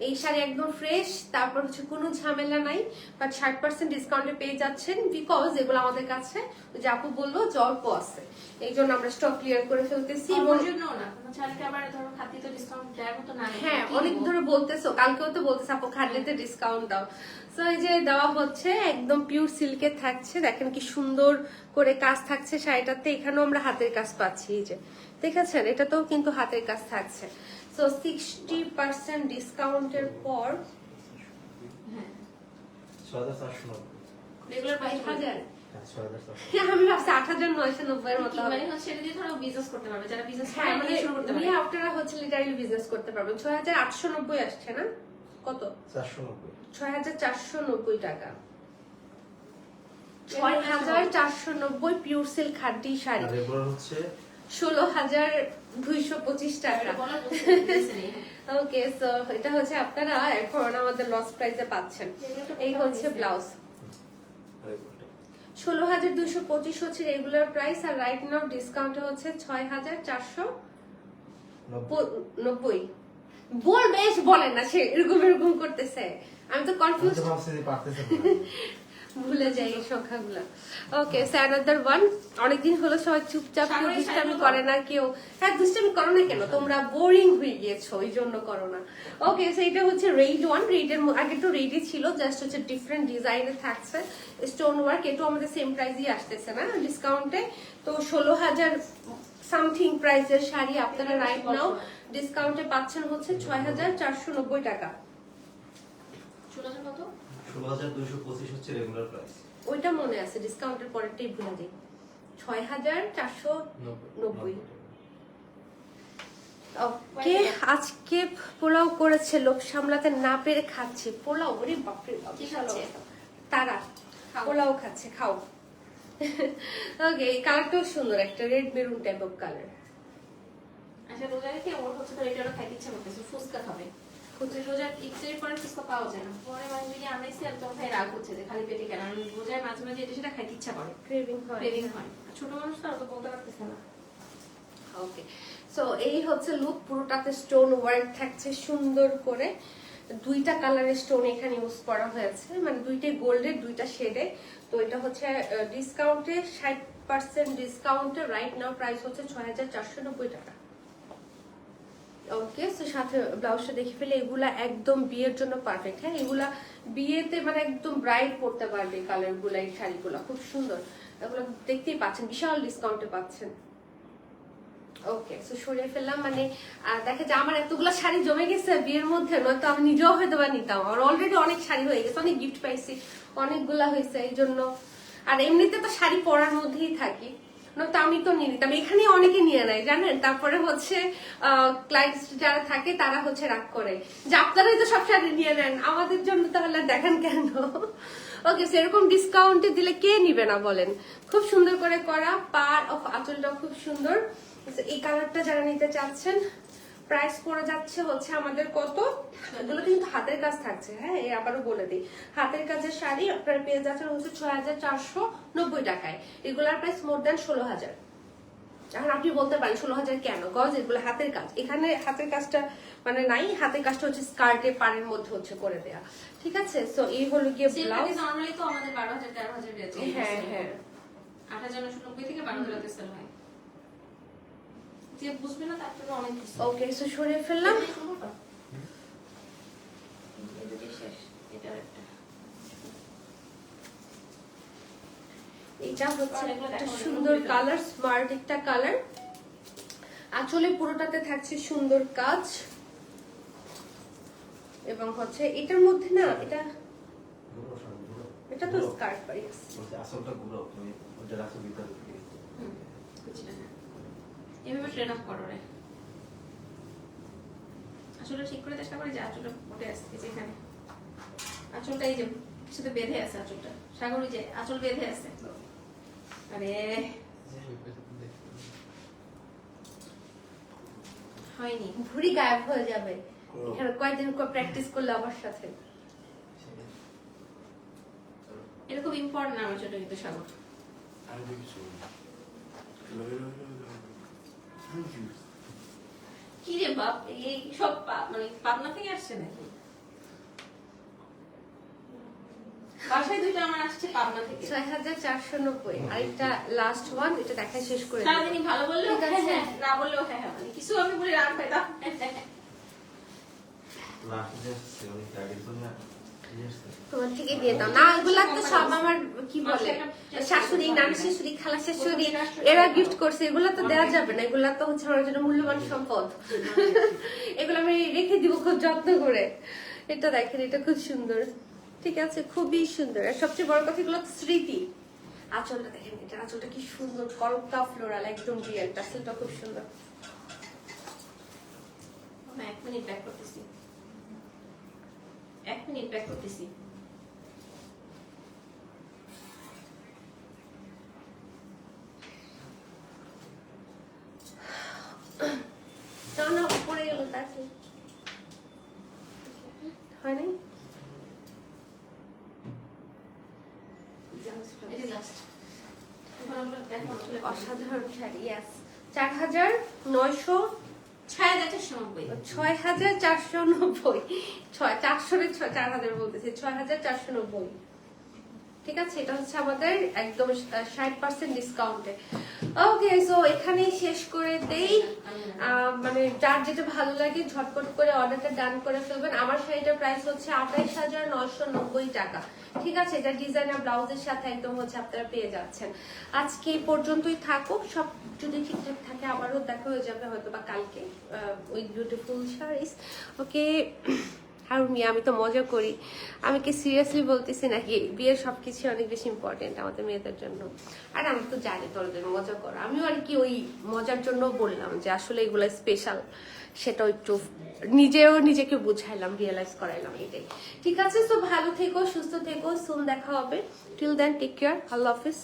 এই শাড়ি একদম ফ্রেশ, তারপর হচ্ছে কোনো ঝামেলা নাই, বাট 60% ডিসকাউন্টে পেয়ে যাচ্ছেন, বিকজ এগুলো আমাদের কাছে যে আপু বললো যে অল্প আছে, এই জন্য আমরা স্টক ক্লিয়ার করে ফেলতেছি। ওর জন্য না, কোনো চালকে আবার ধরো খাতি তো ডিসকাউন্ট দেওয়ার মতো না। হ্যাঁ, অনেক ধরে বলতেছো, কালকেও তো বলতেছে আপু খাটলিতে ডিসকাউন্ট দাও। তো এই যে দেওয়া হচ্ছে, একদম পিওর সিল্কের থাকছে, দেখেন কি সুন্দর করে কাজ থাকছে শাড়িটাতে। এখানেও আমরা হাতের কাজ পাচ্ছি, এই যে দেখেছেন, এটাতেও কিন্তু হাতের কাজ থাকছে। সো 60% ডিসকাউন্টের পর 6,490। Regular price 5,000। 6,490। আমি ভাবছি 8,990 এর মতো হবে। মানে হচ্ছে এটা দিয়ে ধরো বিজনেস করতে পারবে, যারা বিজনেস হ্যাঁ, মানে শুরু করতে পারবে। আপনারা হচ্ছে লিটারালি বিজনেস করতে পারবেন। 6,890 আসছে না, কত? 490। 6,490 টাকা। 6,490 পিওর সিল্ক খাদি শাড়ি, আর এগুলো হচ্ছে 16,225 টাকা। এটা বলার বুঝতে নেই। ওকে, সো এটা হচ্ছে আপনারা এখন আমাদের লস প্রাইসে পাচ্ছেন। এই হচ্ছে ব্লাউজ, আর এগুলো 16,225 হচ্ছে রেগুলার প্রাইস, আর রাইট নাও ডিসকাউন্টে হচ্ছে 6,490। বল বেশ বলেন না, সে এরকম এরকম করতেছে, আমি তো কনফিউজ, ভাবছি যে পারতেছেন না। ভুলে যাই এই সংখ্যাগুলো। ওকে, অ্যানাদার ওয়ান। অনেকদিন হলো সবাই চুপচাপ, কেউ দুষ্টামি করে না, কেউ হ্যাঁ দুষ্টামি করো না কেন, তোমরা বোরিং হয়ে গিয়েছো, ওই জন্য করো না। ওকে, সো এটা হচ্ছে রেড ওয়ান। রেডের আগে তো রেডই ছিল, জাস্ট হচ্ছে ডিফারেন্ট ডিজাইনে থাকছে স্টোন ওয়ার্ক। এটাও আমাদের সেম প্রাইসই আসতেছে না ডিসকাউন্টে। তো 16,000 সামথিং প্রাইসের শাড়ি আপনারা রাইট নাও ডিসকাউন্টে পাচ্ছেন হচ্ছে 6,490 টাকা। 16,000 কত? 16,225 হচ্ছে রেগুলার প্রাইস। ওইটা মনে আছে, ডিসকাউন্টের পরেরটাই ভুলে যাই। 6,490। ওকে, আজকে পোলাও করেছে, লোক সামলাতে না পেরে খাচ্ছি পোলাও। ওরে বাপরে বাপ, কি খাচ্ছে? তারা পোলাও খাচ্ছে, খাও। ওকে, এই কালারটাও সুন্দর, একটা red maroon type of colour. আচ্ছা, রোজা রেখে ওর হচ্ছে তো এটা খাইতে ইচ্ছা করতেছে, ফুচকা খাবে। রোজার ইফতারের পরে ফুচকা পাওয়া যায় না, পরে মাঝে মাঝে আনাইছি, আর তখন ভাই রাগ হচ্ছে যে খালি পেটে কেন। আমি রোজায় মাঝে মাঝে এটা সেটা খাইতে ইচ্ছা করে, ক্রেভিং হয়। ক্রেভিং হয়। ছোট মানুষ তো অত বলতে পারতেছে না। ওকে, সো এই হচ্ছে লুক, পুরোটাতে স্টোন ওয়ার্ক থাকছে সুন্দর করে। দুইটা কালারের স্টোন এখানে ইউজ করা হয়েছে, মানে দুইটাই গোল্ডের, দুইটা শেডে। তো এটা হচ্ছে ডিসকাউন্টে 60% ডিসকাউন্টে রাইট নাও প্রাইস হচ্ছে 6,490 টাকা। ওকে, সো সাথে ব্লাউজটা দেখে ফেলে, এগুলা একদম বিয়ের জন্য পারফেক্ট। হ্যাঁ, এগুলা বিয়েতে মানে একদম ব্রাইট পড়তে পারবে, কালার গুলা, এই শাড়িগুলা খুব সুন্দর। এগুলো দেখতেই পাচ্ছেন, বিশাল ডিসকাউন্টে পাচ্ছেন। ওকে, সো সরিয়ে ফেললাম, মানে দেখে যে আমার এতগুলো শাড়ি জমে গেছে বিয়ের মধ্যে, নয়তো আমি নিজেও হয়তো বা নিতাম। আমার অলরেডি অনেক শাড়ি হয়ে গেছে, অনেক গিফট পাইছি, অনেকগুলা হয়েছে, এই জন্য। আর এমনিতে তো শাড়ি পরার মধ্যেই থাকি, নয়তো আমি তো নিয়ে নিতাম। এখানে অনেকে নিয়ে নেয় জানেন, তারপরে হচ্ছে ক্লায়েন্ট যারা থাকে তারা হচ্ছে রাগ করে যে আপনারাই তো সব শাড়ি নিয়ে নেন, আমাদের জন্য তাহলে দেখেন কেন। ওকে, সেরকম ডিসকাউন্টে দিলে কে নিবে না বলেন। খুব সুন্দর করে করা, পার আঁচলটাও খুব সুন্দর। এই কালারটা যারা নিতে চাচ্ছেন, প্রাইস পড়ে যাচ্ছে হচ্ছে আমাদের কত, এগুলো কিন্তু হাতের কাজ থাকছে। হ্যাঁ, আবারও বলে দিই, হাতের কাজের শাড়ি আপনারা পেয়ে যাচ্ছেন হচ্ছে 6,490 টাকায়। এগুলার প্রাইস মোর দেন 16,000। এখন আপনি বলতে পারেন 16,000 কেন, গজ এগুলো হাতের কাজ। এখানে হাতের কাজটা মানে নাই, হাতের কাজটা হচ্ছে স্কার্টে পাড়ের মধ্যে হচ্ছে করে দেয়া, ঠিক আছে। সো এই হলো গিয়ে ব্লাউজ। নরমালি তো আমাদের 12,000 13,000 বেচে। হ্যাঁ হ্যাঁ, 8,990 থেকে 12,000 সেল হয়। যে বুঝবে না তার জন্য অনেক কিছু। ওকে, সো সরিয়ে ফেললাম। এটা হচ্ছে একটা সুন্দর কালার, স্মার্ট একটা কালার। আঁচলে পুরোটাতে থাকছে সুন্দর কাজ, এবং হচ্ছে এটার মধ্যে না এটা এটা তো স্কার্ট পাই। আসলটা গুলো তুমি ওটা রাখো ভিতরে। এভাবে ট্রেন আপ করো রে, আসলে ঠিক করে চেষ্টা করে যে আঁচলটা উঠে আসছে যেখানে আঁচলটা এই যে সাথে বেঁধে আছে, আঁচলটা সাগরী যে আঁচল বেঁধে আছে। আরে হয়নি, ভুঁড়ি গায়েব হয়ে যাবে এখানে কয়েকদিন প্র্যাকটিস করলে আমার সাথে। এটা খুব ইম্পর্টেন্ট আমার জন্য কিন্তু সাগর। কি রে বাপ, এই সব মানে পাবনা থেকে আসছে নাকি? বাসায় দুইটা আমার আসছে পাবনা থেকে। 6490 আর এটা লাস্ট ওয়ান, এটা দেখা শেষ করে দিই। সারাদিনই ভালো বললেও ঠিক আছে। হ্যাঁ, না বললেও হ্যাঁ হ্যাঁ, মানে কিছু আমি বলে রাগ পেতাম। লাস্ট যে সেগুলো টার্গেট করে না জিনিসটা তোমার থেকে দিয়ে দাও না, এগুলা তো সব আমার কি বলে শাশুড়ি, নানি শাশুড়ি, খালা শাশুড়ি এরা গিফট করছে, এগুলা তো দেওয়া যাবে না, এগুলা তো হচ্ছে আমার জন্য মূল্যবান সম্পদ। এগুলো আমি রেখে দিব খুব যত্ন করে। এটা দেখেন, এটা খুব সুন্দর, ঠিক আছে, খুবই সুন্দর। আর সবচেয়ে বড় কথা এগুলো তো স্মৃতি। আঁচলটা দেখেন, এটা আঁচলটা কি সুন্দর, কলকা ফ্লোরাল, একদম রিয়েল, টাসেলটা খুব সুন্দর। আমি 1 মিনিট ব্যাক করতেছি, 1 মিনিট ব্যাক করতেছি। না না, উপরে গেল তাকে হয় নাই। এটা লাস্ট। এখন আমরা দেখো আসলে অসাধারণ শাড়ি, ইয়াস। 4900 6490 6490 400 বলতেছি, 6490। ঠিক আছে, এটা হচ্ছে আমাদের একদম 60% ডিসকাউন্টে। ওকে, সো এখানেই শেষ করে দেই। মানে যার যেটা ভালো লাগে ঝটপট করে অর্ডারটা ডান করে ফেলবেন। আমার শাড়িটার প্রাইস হচ্ছে 28990 টাকা। ঠিক আছে, এটা ডিজাইনার ব্লাউজের সাথে একদম হচ্ছে আপনারা পেয়ে যাচ্ছেন। আজকে এই পর্যন্তই থাকুক, সব যদি ঠিকঠাক থাকে আবারও দেখা হয়ে যাবে হয়তো বা কালকে উইথ বিউটিফুল শাড়িস। ওকে হারুন মিয়া, আমি তো মজা করি, আমি কি সিরিয়াসলি বলতেছি নাকি? বিয়ের সবকিছু অনেক বেশি ইম্পর্টেন্ট আমাদের মেয়েদের জন্য। আর আমি তো জানি তোদের মজা করো, আমিও আর কি ওই মজার জন্য বললাম যে আসলে এগুলো স্পেশাল, সেটাও একটু নিজেও নিজেকে বুঝাইলাম, রিয়েলাইজ করাইলাম, এটাই। ঠিক আছে, তো ভালো থেকো, সুস্থ থেকো, সুন দেখা হবে। টিল দেন টেক কেয়ার, আল্লাহ হাফিজ।